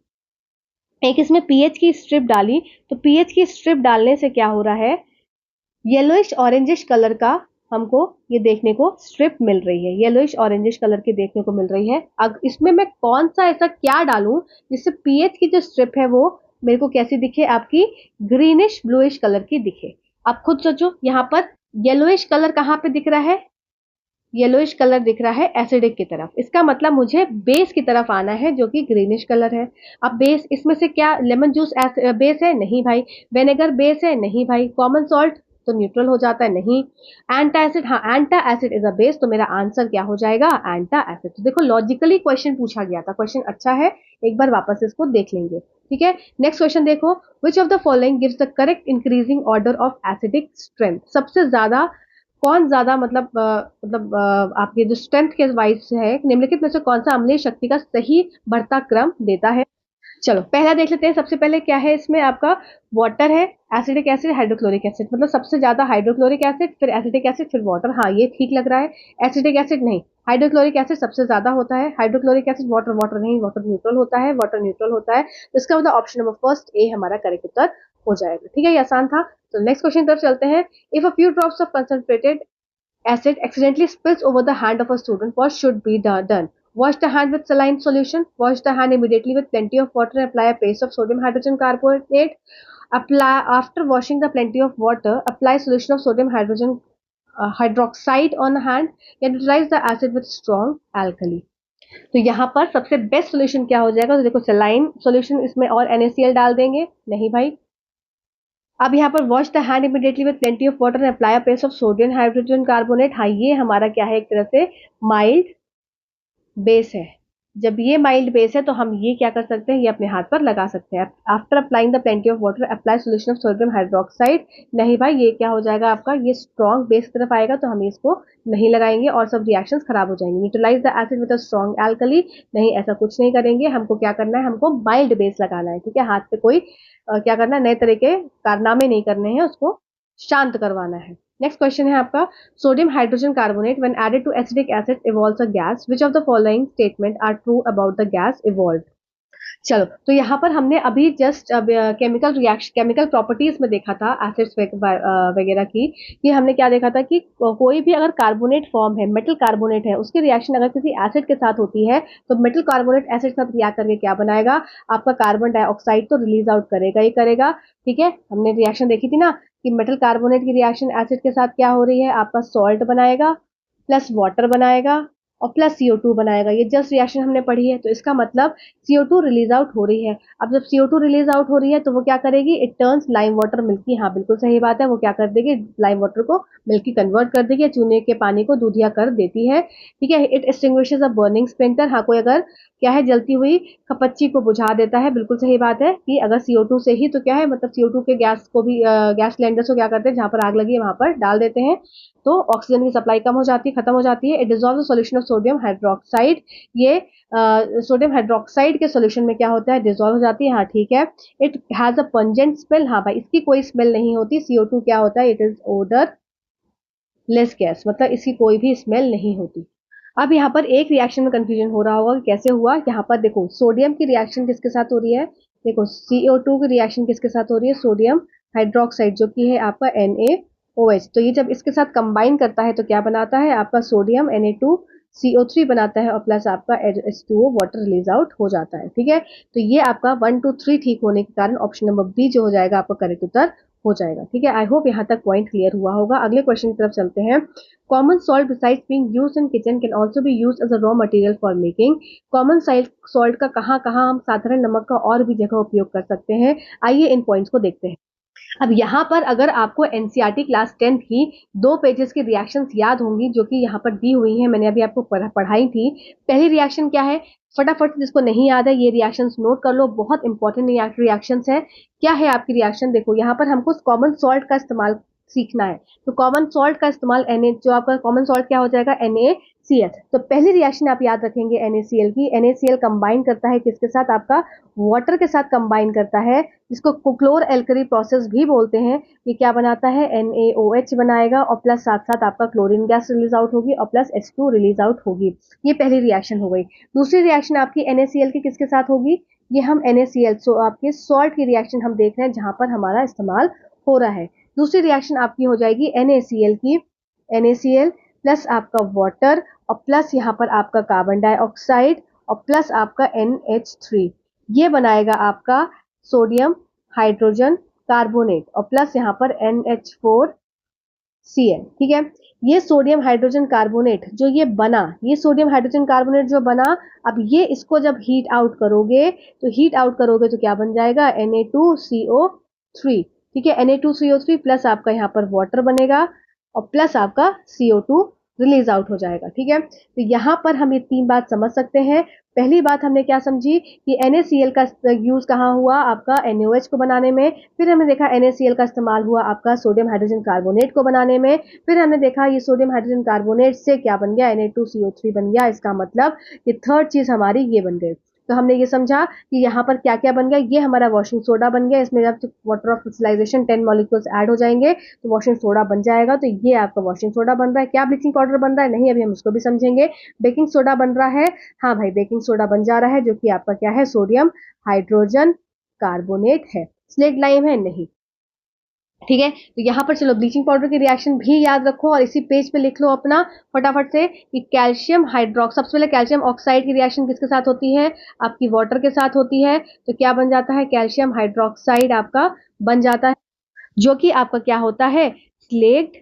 एक इसमें पीएच की स्ट्रिप डाली, तो पीएच की स्ट्रिप डालने से क्या हो रहा है, येलोइश ऑरेंजिश कलर का हमको ये देखने को स्ट्रिप मिल रही है, येलोइश ऑरेंजिश कलर की देखने को मिल रही है। अब इसमें मैं कौन सा ऐसा क्या डालूं जिससे पीएच की जो स्ट्रिप है वो मेरे को कैसी दिखे, आपकी ग्रीनिश ब्लूइश कलर की दिखे। आप खुद सोचो, यहाँ पर येलोइश कलर कहाँ पे दिख रहा है, येलोइश कलर दिख रहा है एसिडिक की तरफ, इसका मतलब मुझे बेस की तरफ आना है जो कि ग्रीनिश कलर है। अब बेस इसमें से क्या लेमन जूस बेस है, नहीं भाई। विनेगर बेस है, नहीं भाई। कॉमन सॉल्ट तो न्यूट्रल हो जाता है, नहीं। एंटा एसिड, हाँ एंटा एसिड इज अ बेस, तो मेरा आंसर क्या हो जाएगा, एंटा एसिड। तो देखो लॉजिकली क्वेश्चन पूछा गया था, क्वेश्चन अच्छा है, एक बार वापस इसको देख लेंगे। ठीक है, नेक्स्ट क्वेश्चन देखो, विच of the following gives the correct increasing order of acidic strength, सबसे ज्यादा कौन ज्यादा आपके जो स्ट्रेंथ के वाइज है निम्नलिखित में से कौन सा अम्लीय शक्ति का सही बढ़ता क्रम देता है। चलो पहला देख लेते हैं, सबसे पहले क्या है इसमें आपका, वाटर है, एसिडिक एसिड, हाइड्रोक्लोरिक एसिड, मतलब सबसे ज्यादा हाइड्रोक्लोरिक एसिड, फिर एसिडिक एसिड, फिर वाटर। हाँ ये ठीक लग रहा है। एसिडिक एसिड नहीं, हाइड्रोक्लोरिक एसिड सबसे ज्यादा होता है। हाइड्रोक्लोरिक एसिड, वाटर, वाटर नहीं, वाटर न्यूट्रल होता है, वाटर न्यूट्रल होता है। तो इसका मतलब ऑप्शन नंबर फर्स्ट ए हमारा करेक्ट उत्तर हो जाएगा। ठीक है, ये आसान था। तो नेक्स्ट क्वेश्चन तरफ चलते हैं। If a few drops of concentrated acid accidentally spills over the hand of a student, what should be done? Wash the hand with saline solution. Wash the hand immediately with plenty of water and apply a paste of sodium hydrogen carbonate. Apply after washing the plenty of water. Apply solution of sodium hydrogen hydroxide on the hand. Then neutralize the acid with strong alkali. तो यहाँ पर सबसे बेस्ट सोल्यूशन क्या हो जाएगा, तो देखो सलाइन सोल्यूशन, इसमें और NaCl डाल देंगे, नहीं भाई। अब यहाँ पर wash the hand immediately with plenty of water and apply a paste of sodium hydrogen carbonate. हाँ ये हमारा क्या है, एक तरह से माइल्ड बेस है। जब ये माइल्ड बेस है तो हम ये क्या कर सकते हैं, ये अपने हाथ पर लगा सकते हैं। After applying the plenty of water apply solution of sodium hydroxide. नहीं भाई, ये क्या हो जाएगा आपका, ये स्ट्रॉन्ग बेस की तरफ आएगा तो हम इसको नहीं लगाएंगे और सब रिएक्शंस खराब हो जाएंगे। Neutralise the acid with a strong alkali. नहीं, ऐसा कुछ नहीं करेंगे, हमको क्या करना है, हमको माइल्ड बेस लगाना है। ठीक है, हाथ पे कोई क्या करना है, नए तरह के कारनामे नहीं करने हैं, उसको शांत करवाना है। नेक्स्ट क्वेश्चन है आपका, sodium hydrogen carbonate when added to acidic acid evolves a gas, which of the following statement are true about the gas evolved. चलो तो यहाँ पर हमने अभी just chemical reaction, chemical properties में देखा था एसिड्स वगैरह की, कि हमने क्या देखा था कि कोई भी अगर कार्बोनेट फॉर्म है, मेटल कार्बोनेट है, उसकी रिएक्शन अगर किसी एसिड के साथ होती है तो मेटल कार्बोनेट एसिड के साथ रिएक्ट करके क्या बनाएगा, आपका कार्बन डाइऑक्साइड तो रिलीज आउट करेगा ही करेगा। ठीक है, हमने रिएक्शन देखी थी ना कि मेटल कार्बोनेट की रिएक्शन एसिड के साथ क्या हो रही है, आपका सॉल्ट बनाएगा प्लस वाटर बनाएगा और प्लस CO2 बनाएगा। ये जस्ट रिएक्शन हमने पढ़ी है, तो इसका मतलब CO2 रिलीज आउट हो रही है। अब जब CO2 रिलीज आउट हो रही है तो वो क्या करेगी, it turns lime water milky. हाँ बिल्कुल सही बात है, वो क्या कर देगी, लाइम वाटर को मिल्की कन्वर्ट कर देगी, चूने के पानी को दूधिया कर देती है। ठीक है, it extinguishes a burning splinter. हाँ कोई अगर क्या है, जलती हुई खपच्ची को बुझा देता है, बिल्कुल सही बात है कि अगर CO2 से ही, तो क्या है मतलब CO2 के गैस को भी गैस सिलेंडर्स को क्या करते हैं, जहां पर आग लगी है वहां पर डाल देते हैं, तो ऑक्सीजन की सप्लाई कम हो जाती है, खत्म हो जाती है। It dissolve solution of sodium hydroxide. ये सोडियम हाइड्रोक्साइड के सॉल्यूशन में क्या होता है, डिजॉल्व हो जाती है। हाँ ठीक है। It has a pungent smell. हाँ भाई, इसकी कोई स्मेल नहीं होती। CO2 क्या होता है, it is odourless gas, मतलब इसकी कोई भी स्मेल नहीं होती। अब यहाँ पर एक रिएक्शन में कंफ्यूजन हो रहा होगा कि कैसे हुआ। यहाँ पर देखो सोडियम की रिएक्शन किसके साथ हो रही है, देखो CO2 की रिएक्शन किसके साथ हो रही है, सोडियम हाइड्रोक्साइड जो कि है आपका NaOH। तो ये जब इसके साथ कंबाइन करता है तो क्या बनाता है, आपका सोडियम Na2CO3 बनाता है और प्लस आपका H2O वाटर रिलीज आउट हो जाता है। ठीक है, तो ये आपका 1 2 3 ठीक होने के कारण ऑप्शन नंबर बी जो हो जाएगा आपका करेक्ट उत्तर हो जाएगा। ठीक है, आई होप यहाँ तक पॉइंट क्लियर हुआ होगा। अगले क्वेश्चन की तरफ चलते हैं। Common salt besides being used in kitchen can also be used as a raw material for making. Common salt का कहाँ कहाँ हम साधारण नमक का और भी जगह उपयोग कर सकते हैं, आइए इन पॉइंट्स को देखते हैं। अब यहाँ पर अगर आपको एनसीईआरटी क्लास 10 की 2 पेजेस की रिएक्शंस याद होंगी जो कि यहाँ पर दी हुई हैं, मैंने अभी आपको पढ़ाई थी। पहली रिएक्शन क्या है, फटाफट से जिसको नहीं याद है ये रिएक्शंस नोट कर लो, बहुत इंपॉर्टेंट रिएक्शंस है। क्या है आपकी रिएक्शन, देखो यहाँ पर हमको कॉमन सॉल्ट का इस्तेमाल सीखना है। तो कॉमन सॉल्ट का इस्तेमाल जो आपका कॉमन सॉल्ट क्या हो जाएगा, NaCl। तो पहली रिएक्शन आप याद रखेंगे NaCl की। NaCl कंबाइन करता है किसके साथ, आपका वाटर के साथ कंबाइन करता है, जिसको क्लोर एल्कली प्रोसेस भी बोलते हैं। ये क्या बनाता है, NaOH बनाएगा और प्लस साथ साथ आपका क्लोरीन गैस रिलीज आउट होगी और प्लस H2 रिलीज आउट होगी। ये पहली रिएक्शन हो गई। दूसरी रिएक्शन आपकी NaCl की किसके साथ होगी, ये हम NaCl आपके सॉल्ट की रिएक्शन हम देख रहे हैं जहां पर हमारा इस्तेमाल हो रहा है। दूसरी रिएक्शन आपकी हो जाएगी NaCl की, NaCl प्लस आपका वाटर और प्लस यहाँ पर आपका कार्बन डाइऑक्साइड और प्लस आपका NH3, ये बनाएगा आपका सोडियम हाइड्रोजन कार्बोनेट और प्लस यहाँ पर NH4Cl। ठीक है, ये सोडियम हाइड्रोजन कार्बोनेट जो ये बना, ये सोडियम हाइड्रोजन कार्बोनेट जो बना, अब ये इसको जब हीट आउट करोगे तो क्या बन जाएगा, Na2CO3। ठीक है, Na2CO3 प्लस आपका यहाँ पर वाटर बनेगा और प्लस आपका CO2 रिलीज आउट हो जाएगा। ठीक है, तो यहाँ पर हम ये 3 बात समझ सकते हैं। पहली बात हमने क्या समझी कि NaCl का यूज कहाँ हुआ, आपका NaOH को बनाने में। फिर हमने देखा NaCl का इस्तेमाल हुआ आपका सोडियम हाइड्रोजन कार्बोनेट को बनाने में। फिर हमने देखा ये सोडियम हाइड्रोजन कार्बोनेट से क्या बन गया, Na2CO3 बन गया। इसका मतलब ये थर्ड चीज हमारी ये बन गई। तो हमने ये समझा कि यहाँ पर क्या क्या बन गया, ये हमारा वॉशिंग सोडा बन गया। इसमें जब water of crystallisation 10 molecules add हो जाएंगे तो वॉशिंग सोडा बन जाएगा। तो ये आपका वॉशिंग सोडा बन रहा है। क्या ब्लीचिंग पाउडर बन रहा है, नहीं, अभी हम उसको भी समझेंगे। बेकिंग सोडा बन रहा है, हाँ भाई बेकिंग सोडा बन जा रहा है, जो कि आपका क्या है, सोडियम हाइड्रोजन कार्बोनेट है। स्लेट लाइम है, नहीं। ठीक है, तो यहाँ पर चलो ब्लीचिंग पाउडर की रिएक्शन भी याद रखो और इसी पेज पे लिख लो अपना फटाफट से कि कैल्शियम हाइड्रोक्साइड, सबसे पहले कैल्शियम ऑक्साइड की रिएक्शन किसके साथ होती है, आपकी वाटर के साथ होती है। तो क्या बन जाता है, कैल्शियम हाइड्रोक्साइड आपका बन जाता है, जो कि आपका क्या होता है, स्लेक्ड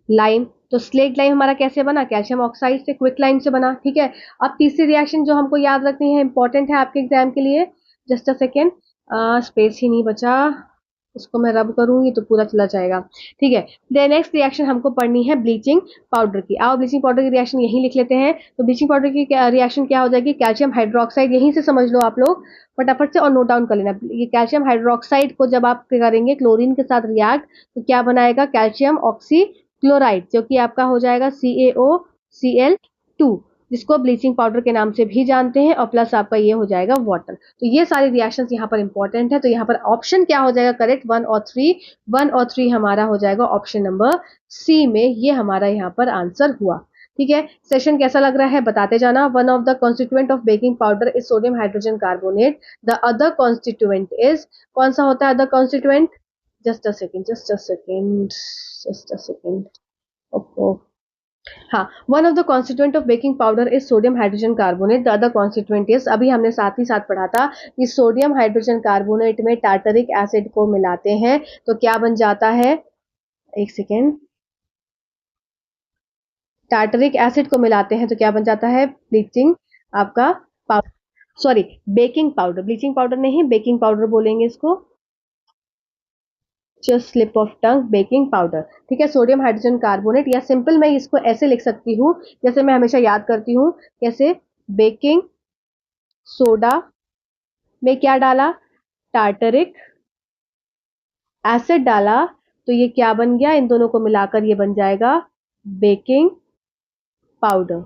लाइम। तो स्लेक्ड लाइम हमारा कैसे बना, कैल्शियम ऑक्साइड से, क्विक लाइम से बना। ठीक है, अब तीसरी रिएक्शन जो हमको याद रखनी है, इंपॉर्टेंट है आपके एग्जाम के लिए, जस्ट अ सेकेंड, स्पेस ही नहीं बचा, उसको मैं रब करूंगी तो पूरा चला जाएगा। ठीक है, द नेक्स्ट रिएक्शन हमको पढ़नी है ब्लीचिंग पाउडर की। आओ ब्लीचिंग पाउडर की रिएक्शन यहीं लिख लेते हैं। तो ब्लीचिंग पाउडर की रिएक्शन क्या हो जाएगी, कैल्शियम हाइड्रोक्साइड, यहीं से समझ लो आप लोग फटाफट से और नोट डाउन कर लेना। ये कैल्शियम हाइड्रोक्साइड को जब आप करेंगे क्लोरीन के साथ रिएक्ट तो क्या बनाएगा, कैल्शियम ऑक्सी क्लोराइड, जो कि आपका हो जाएगा CaOCl2, जिसको ब्लीचिंग पाउडर के नाम से भी जानते हैं, और प्लस आपका ये हो जाएगा वाटर। तो ये सारी रिएक्शंस यहाँ पर इंपॉर्टेंट है। तो यहाँ पर ऑप्शन क्या हो जाएगा करेक्ट, 1 और 3 हमारा हो जाएगा ऑप्शन नंबर सी में, ये हमारा यहाँ पर आंसर हुआ। ठीक है, सेशन कैसा लग रहा है बताते जाना। One of the constituent of baking powder is sodium hydrogen carbonate, the other constituent is, कौन सा होता है other constituent, just a second, just a second, just a second, ओहो, हाँ, one of the constituent of baking powder is sodium hydrogen carbonate, the other constituent is, अभी हमने साथ ही साथ पढ़ा था कि सोडियम हाइड्रोजन कार्बोनेट में टार्टरिक एसिड को मिलाते हैं तो क्या बन जाता है, एक सेकेंड, टार्टरिक एसिड को मिलाते हैं तो क्या बन जाता है, ब्लीचिंग आपका powder, sorry baking powder, bleaching powder नहीं बेकिंग पाउडर बोलेंगे इसको, just slip of tongue, baking powder. ठीक है, सोडियम हाइड्रोजन कार्बोनेट, या सिंपल मैं इसको ऐसे लिख सकती हूँ जैसे मैं हमेशा याद करती हूँ, कैसे, बेकिंग सोडा में क्या डाला, टार्टरिक एसिड डाला, तो ये क्या बन गया, इन दोनों को मिलाकर ये बन जाएगा बेकिंग पाउडर।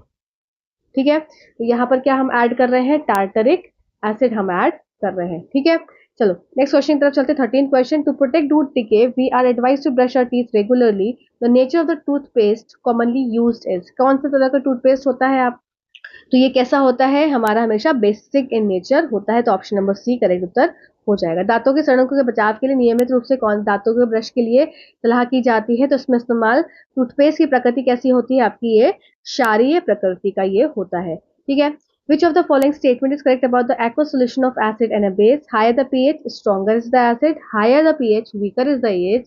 ठीक है, तो यहाँ पर क्या हम ऐड कर रहे हैं, टार्टरिक एसिड हम ऐड कर रहे हैं। ठीक है, चलो नेक्स्ट क्वेश्चन की तरफ चलते हैं। 13 question, to protect tooth decay we are advise to brush our teeth regularly, the nature of the toothpaste commonly used is, कौन सा तरह का टूथपेस्ट होता है आप, तो ये कैसा होता है, हमारा हमेशा बेसिक इन नेचर होता है। तो ऑप्शन नंबर सी करेक्ट उत्तर हो जाएगा। दांतों के सड़कों के बचाव के लिए नियमित रूप से कौन दांतों के ब्रश के लिए सलाह की जाती है, तो इसमें इस्तेमाल टूथपेस्ट की प्रकृति कैसी होती है आपकी, ये क्षारीय प्रकृति का ये होता है। ठीक है, Which of the following statement is correct about the aqueous solution of acid and a base? Higher the pH, stronger is the acid. Higher the pH, weaker is the age.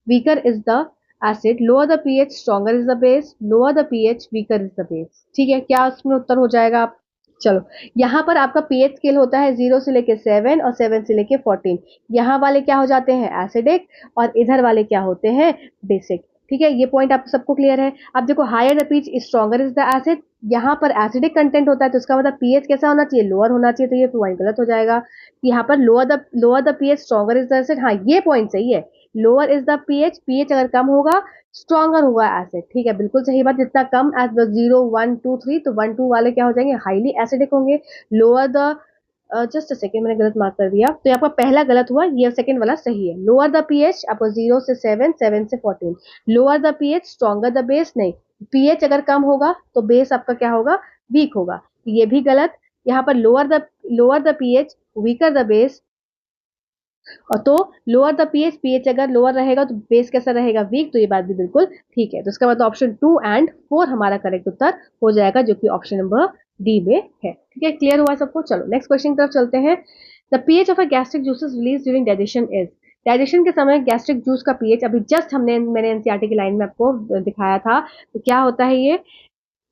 Weaker is the acid. Lower the pH, stronger is the base. Lower the pH, weaker is the base. ठीक है, क्या उसमें उत्तर हो जाएगा आप? चलो, यहाँ पर आपका पीएच स्केल होता है 0 से लेके 7 और 7 से लेके 14। यहाँ वाले क्या हो जाते हैं? एसिडिक, और इधर वाले क्या होते हैं? बेसिक। ठीक है, ये पॉइंट आप सबको क्लियर है। अब देखो, higher the pH stronger is the acid, यहाँ पर एसिडिक कंटेंट होता है तो इसका मतलब पीएच कैसा होना चाहिए? लोअर होना चाहिए, तो ये पॉइंट गलत हो जाएगा। यहाँ पर lower the pH stronger is the acid, हाँ ये पॉइंट सही है। Lower is the pH, pH अगर कम होगा स्ट्रॉन्गर होगा एसिड। ठीक है, बिल्कुल सही बात। जितना कम एज 0 1 2 3, तो 1 2 वाले क्या हो जाएंगे? हाईली एसिडिक होंगे। Lower the just a second, मैंने गलत मार्क कर दिया, तो आपका पहला गलत हुआ, ये सेकेंड वाला सही है। लोअर द पीएच आपको 0 से 7, 7 से 14। Lower the pH stronger the base, नहीं, पीएच अगर कम होगा तो बेस आपका क्या होगा? वीक होगा, ये भी गलत। यहाँ पर lower the pH weaker the base, और तो लोअर द पीएच, पीएच अगर लोअर रहेगा तो बेस कैसा रहेगा? वीक, तो ये बात भी बिल्कुल ठीक है। तो इसका मतलब ऑप्शन 2 एंड 4 हमारा करेक्ट उत्तर हो जाएगा, जो कि ऑप्शन नंबर डी में है। ठीक है, क्लियर हुआ सबको? चलो नेक्स्ट क्वेश्चन की तरफ चलते हैं। The pH of a gastric juices release during digestion is. Digestion के समय गैस्ट्रिक जूस का पीएच, अभी जस्ट मैंने एनसीईआरटी की लाइन में आपको दिखाया था, तो क्या होता है ये?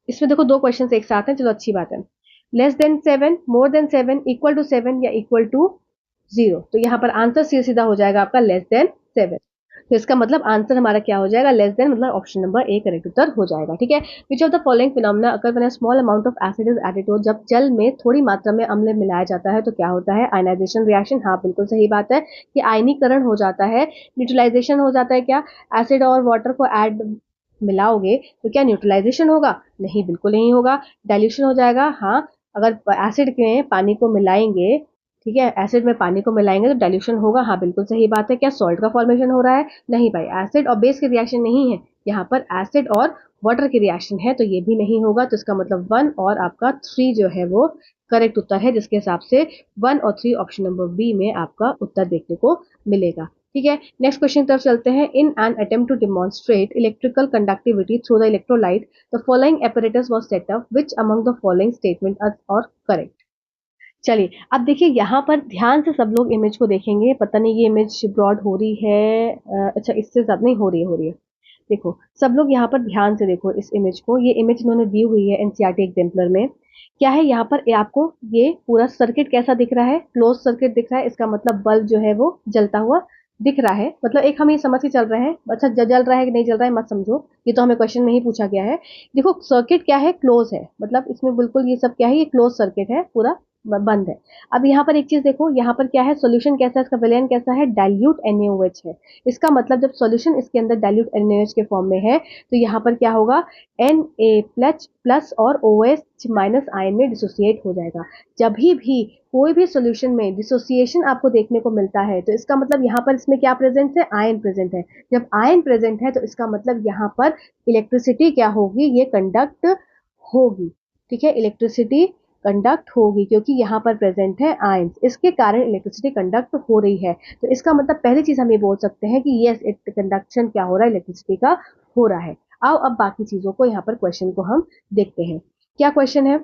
इसमें देखो दो क्वेश्चन एक साथ हैं, चलो अच्छी बात है। Less than 7, more than 7, equal to 7 या इक्वल टू 0, तो यहाँ पर आंसर सीधा हो जाएगा आपका लेस देन 7। तो इसका मतलब आंसर हमारा क्या हो जाएगा? लेस देन, मतलब ऑप्शन नंबर ए करेक्ट उत्तर हो जाएगा। ठीक है, which of the following phenomena occur when a small amount of acid is added to, जब जल में थोड़ी मात्रा में अम्ल मिलाया जाता है तो क्या होता है? आयनाइजेशन रिएक्शन, हाँ बिल्कुल सही बात है कि आयनीकरण हो जाता है। न्यूट्रलाइजेशन हो जाता है, क्या एसिड और वाटर को ऐड मिलाओगे तो क्या न्यूट्रलाइजेशन होगा? नहीं, बिल्कुल नहीं होगा। डाइल्यूशन हो जाएगा, हाँ, अगर एसिड में पानी को मिलाएंगे, ठीक है, एसिड में पानी को मिलाएंगे तो डाइल्यूशन होगा, हाँ बिल्कुल सही बात है। क्या सॉल्ट का फॉर्मेशन हो रहा है? नहीं भाई, एसिड और बेस की रिएक्शन नहीं है, यहाँ पर एसिड और वाटर की रिएक्शन है, तो ये भी नहीं होगा। तो इसका मतलब 1 और आपका 3 जो है वो करेक्ट उत्तर है, जिसके हिसाब से 1 और 3 ऑप्शन नंबर बी में आपका उत्तर देखने को मिलेगा। ठीक है, नेक्स्ट क्वेश्चन की तरफ चलते हैं। In an attempt to demonstrate electrical conductivity through the electrolyte, the following apparatus was set up, which among the following statement are correct? चलिए, अब देखिए यहाँ पर ध्यान से सब लोग इमेज को देखेंगे। पता नहीं ये इमेज ब्रॉड हो रही है, अच्छा इससे ज्यादा नहीं हो रही है। देखो सब लोग यहाँ पर ध्यान से देखो इस इमेज को। ये इमेज इन्होंने दी हुई है एनसीईआरटी एग्जाम्पलर में। क्या है यहाँ पर? आपको ये पूरा सर्किट कैसा दिख रहा है? क्लोज सर्किट दिख रहा है। इसका मतलब बल्ब जो है वो जलता हुआ दिख रहा है। मतलब एक हम ये समझ के चल रहे हैं। अच्छा, जल रहा है कि नहीं जल रहा है मत समझो, ये तो हमें क्वेश्चन में ही पूछा गया है। देखो सर्किट क्या है? क्लोज है, मतलब इसमें बिल्कुल ये सब क्या है? ये क्लोज सर्किट है, पूरा बंद है। अब यहाँ पर एक चीज देखो, यहाँ पर क्या है? सॉल्यूशन कैसा है? इसका विलेन कैसा है? डाइल्यूट NaOH है। इसका मतलब जब सॉल्यूशन इसके अंदर डाइल्यूट NaOH के फॉर्म में है तो यहाँ पर क्या होगा? Na++ और OH- आयन में डिसोसिएट हो जाएगा। जब भी कोई भी सॉल्यूशन में डिसोसिएशन आपको देखने को मिलता है तो इसका मतलब यहाँ पर इसमें क्या प्रेजेंट है? आयन प्रेजेंट है। जब आयन प्रेजेंट है तो इसका मतलब यहाँ पर इलेक्ट्रिसिटी क्या होगी? ये कंडक्ट होगी। ठीक है, इलेक्ट्रिसिटी कंडक्ट होगी क्योंकि यहाँ पर प्रेजेंट है आयंस, इसके कारण इलेक्ट्रिसिटी कंडक्ट हो रही है। तो इसका मतलब पहली चीज हम ये बोल सकते हैं कि यस, कंडक्शन क्या हो रहा है? इलेक्ट्रिसिटी का हो रहा है। आओ अब बाकी चीजों को, यहाँ पर क्वेश्चन को हम देखते हैं। क्या क्वेश्चन है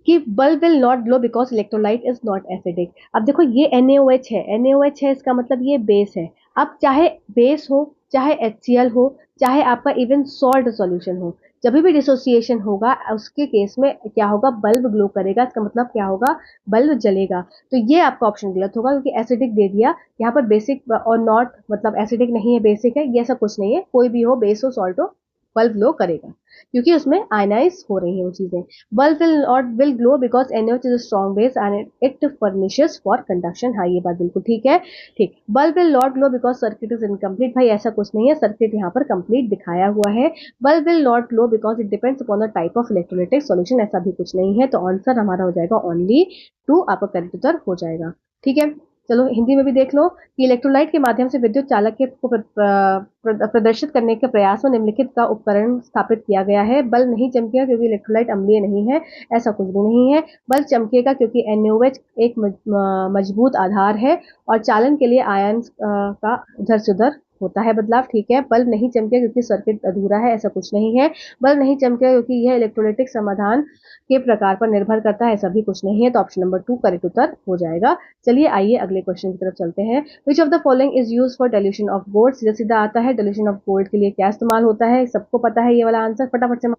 कि bulb will not glow because electrolyte is not acidic. अब देखो ये NaOH है, NaOH है, इसका मतलब ये बेस है। अब चाहे बेस हो, चाहे HCl हो, चाहे आपका इवन सॉल्ट सॉल्यूशन हो, जब भी डिसोसिएशन होगा उसके केस में क्या होगा? बल्ब ग्लो करेगा। इसका मतलब क्या होगा? बल्ब जलेगा। तो ये आपका ऑप्शन गलत होगा क्योंकि एसिडिक दे दिया। यहाँ पर बेसिक और नॉट, मतलब एसिडिक नहीं है बेसिक है, ये ऐसा कुछ नहीं है। कोई भी हो, बेस हो सॉल्ट हो, बल्ब ग्लो करेगा क्योंकि उसमें आयनाइज हो रही है वो चीजें। Bulb will glow because NaOH is a strong base and it furnishes for conduction. हाँ, ये बात बिल्कुल ठीक है। ठीक, bulb will not glow because circuit is incomplete. भाई ऐसा कुछ नहीं है, सर्किट यहाँ पर कंप्लीट दिखाया हुआ है। Bulb will not glow because it depends upon the type of electrolytic solution. ऐसा भी कुछ नहीं है। तो आंसर हमारा हो जाएगा ओनली 2, आपका करेक्ट उत्तर हो जाएगा। ठीक है, चलो हिंदी में भी देख लो कि इलेक्ट्रोलाइट के माध्यम से विद्युत चालक के को प्रदर्शित करने के प्रयास में निम्नलिखित का उपकरण स्थापित किया गया है। बल्ब नहीं चमकेगा क्योंकि इलेक्ट्रोलाइट अम्लीय नहीं है, ऐसा कुछ भी नहीं है। बल्ब चमकेगा क्योंकि NaOH एक मजबूत आधार है और चालन के लिए आयन का इधर से उधर होता है बदलाव, ठीक है। बल्ब नहीं चमके क्योंकि सर्किट अधूरा है, ऐसा कुछ नहीं है। बल्ब नहीं चमके क्योंकि यह इलेक्ट्रोलाइटिक समाधान के प्रकार पर निर्भर करता है, ऐसा भी कुछ नहीं है। तो ऑप्शन नंबर 2 करेक्ट उत्तर हो जाएगा। चलिए आइए अगले क्वेश्चन की तरफ चलते हैं। Which of the following is use for dilution of gold? सीधा सीधा आता है, डिल्यूशन ऑफ गोल्ड के लिए क्या इस्तेमाल होता है? सबको पता है ये वाला आंसर, फटाफट से।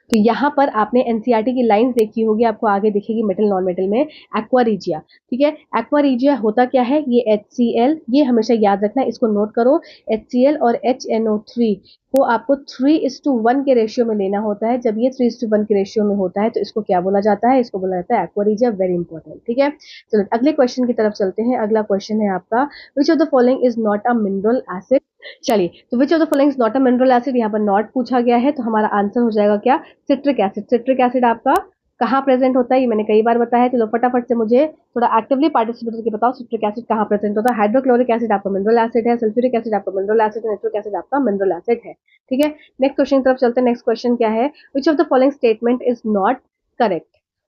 तो यहाँ पर आपने एनसीईआरटी की लाइंस देखी होगी, आपको आगे दिखेगी मेटल नॉन मेटल में, एक्वारीजिया, ठीक है। एक्वारीजिया होता क्या है? ये HCl, ये हमेशा याद रखना, इसको नोट करो। HCl और HNO3 को आपको 3:1 के रेशियो में लेना होता है। जब ये 3:1 के रेशियो में होता है तो इसको क्या बोला जाता है? इसको बोला जाता है एक्वारीजिया। वेरी इंपॉर्टेंट, ठीक है। चलो अगले क्वेश्चन की तरफ चलते हैं। अगला क्वेश्चन है आपका, विच of the following is not a mineral acid? चलिए, तो विच of the following is not a mineral acid, यहाँ पर नॉट पूछा गया है, तो हमारा आंसर हो जाएगा क्या? Citric acid. सिट्रिक एसिड आपका कहाँ प्रेजेंट होता है? ये मैंने कई बार बताया है। चलो फटाफट से मुझे थोड़ा एक्टिवली पार्टिसिपेट करके बताओ, सिट्रिक एसिड कहाँ प्रेजेंट होता है? हाइड्रोक्लोरिक एसिड आपका मिनरल एसिड है, सल्फ्यूरिक एसिड आपका मिनरल एसिड है, नाइट्रिक एसिड आपका मिनरल एसिड है, ठीक है। नेक्स्ट क्वेश्चन की तरफ चलते हैं। नेक्स्ट क्वेश्चन क्या है? Which of the following statement is not correct?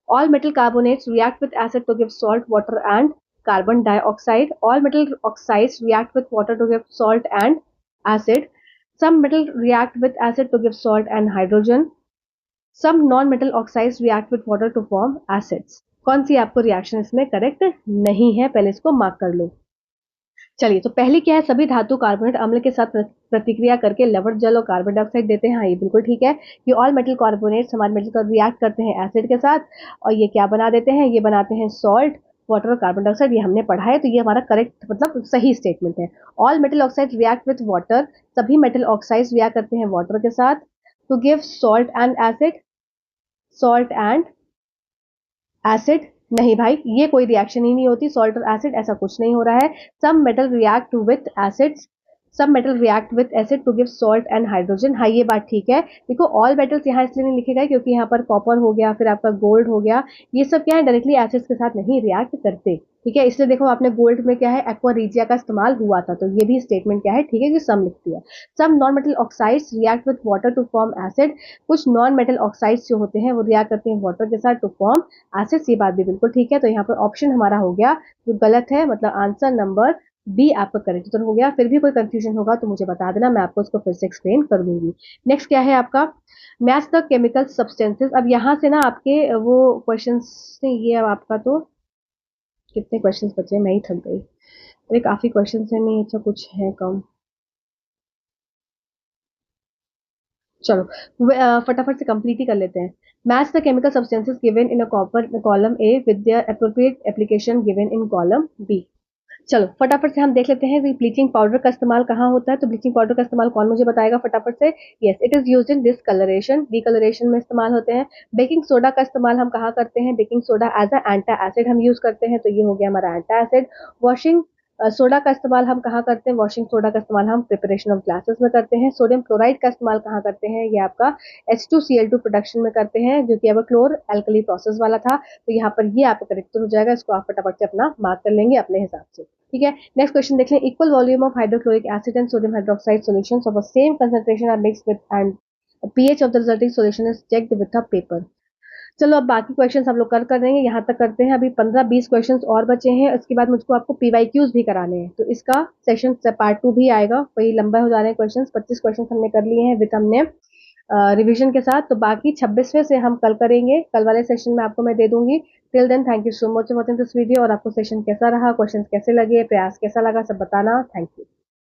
All metal carbonates react with acid to give salt water and carbon dioxide. All metal oxides react with water to give salt and acid. Some metal react with acid to give salt and hydrogen. Some non-metal oxides react with water to form acids. कौन सी आपको रिएक्शन इसमें करेक्ट नहीं है? पहले इसको मार्क कर लो। चलिए, तो पहली क्या है? सभी धातु कार्बोनेट अम्ल के साथ प्रतिक्रिया करके लवण जल और कार्बन डाइऑक्साइड देते हैं। हाँ, ये बिल्कुल ठीक है। ये ऑल मेटल कार्बोनेट्स हमारे मेटल का रिएक्ट करते हैं एसिड के साथ, और ये क्या बना देते हैं? ये बनाते हैं सॉल्ट, वाटर और कार्बन डाइऑक्साइड। ये हमने पढ़ा है, तो ये हमारा करेक्ट मतलब सही स्टेटमेंट है। All metal oxide react with water, सभी मेटल ऑक्साइड्स रिएक्ट करते हैं वाटर के साथ to give salt and acid. Salt and acid नहीं भाई, ये कोई रिएक्शन ही नहीं होती। सॉल्ट और एसिड ऐसा कुछ नहीं हो रहा है। Some metal react with acids, सब metal react with acid to give salt and hydrogen. हाँ, ये बात ठीक है। देखो ऑल मेटल्स यहाँ इसलिए नहीं लिखे गए क्योंकि यहाँ पर कॉपर हो गया, फिर आपका गोल्ड हो गया, ये सब क्या है? डायरेक्टली एसिड्स के साथ नहीं रिएक्ट करते, ठीक है। इसलिए देखो आपने गोल्ड में क्या है? एक्वारीजिया का इस्तेमाल हुआ था, तो ये भी स्टेटमेंट क्या है? ठीक है कि सम लिख दिया। Some non metal oxides react with water to form acid, कुछ नॉन मेटल ऑक्साइड्स जो होते हैं वो रिएक्ट करते हैं वाटर के साथ टू फॉर्म एसिड्स। ये बात भी बिल्कुल ठीक है। तो यहाँ पर ऑप्शन हमारा हो गया जो गलत है, मतलब आंसर नंबर बी आपका करेक्ट उत्तर हो गया। फिर भी कोई कंफ्यूजन होगा तो मुझे बता देना, मैं आपको इसको फिर से एक्सप्लेन कर दूंगी। नेक्स्ट क्या है आपका? Match the chemical substances. अब यहाँ से ना आपके वो क्वेश्चन, ये अब आपका तो कितने क्वेश्चंस बचे हैं? मैं ही थक गई। अरे काफी क्वेश्चंस है, नहीं अच्छा कुछ है कम। चलो फटाफट से कंप्लीट ही कर लेते हैं। Match the chemical substances given in a copper column A with their appropriate application given in column B. चलो फटाफट से हम देख लेते हैं ब्लीचिंग पाउडर का इस्तेमाल कहाँ होता है। तो ब्लीचिंग पाउडर का इस्तेमाल कौन मुझे बताएगा फटाफट से? Yes, it is used in discolouration, decolouration में इस्तेमाल होते हैं। बेकिंग सोडा का इस्तेमाल हम कहाँ करते हैं? Baking soda as a antacid हम यूज करते हैं, तो ये हो गया हमारा एंटा एसिड। वॉशिंग सोडा का इस्तेमाल हम कहाँ करते हैं? वॉशिंग सोडा का इस्तेमाल हम प्रिपरेशन ऑफ ग्लासेस में करते हैं। सोडियम क्लोराइड का इस्तेमाल कहाँ करते हैं? ये आपका H2Cl2 प्रोडक्शन में करते हैं, जो कि अब क्लोर एल्कली प्रोसेस वाला था। तो यहाँ पर ये आपका करेक्ट हो जाएगा, इसको आप फटाफट से अपना मार्क कर लेंगे अपने हिसाब से, ठीक है। नेक्स्ट क्वेश्चन देख लें। Equal volume of hydrochloric acid and sodium hydroxide solutions of the same concentration are mixed with and pH of the resulting solution is checked with a paper। चलो अब बाकी क्वेश्चंस हम लोग कर देंगे, यहाँ तक करते हैं। अभी 15-20 क्वेश्चंस और बचे हैं, उसके बाद मुझको आपको PYQs भी कराने हैं, तो इसका सेशन पार्ट 2 भी आएगा। वही लंबा हो जा रहे हैं क्वेश्चंस। 25 क्वेश्चंस हमने कर लिए हैं विद हमने रिवीजन के साथ, तो बाकी 26वें से हम कल करेंगे। कल वाले सेशन में आपको मैं दे दूंगी। Till then thank you so much for watching this video. और आपको सेशन कैसा रहा, क्वेश्चंस कैसे लगे, प्रयास कैसा लगा, सब बताना। Thank you.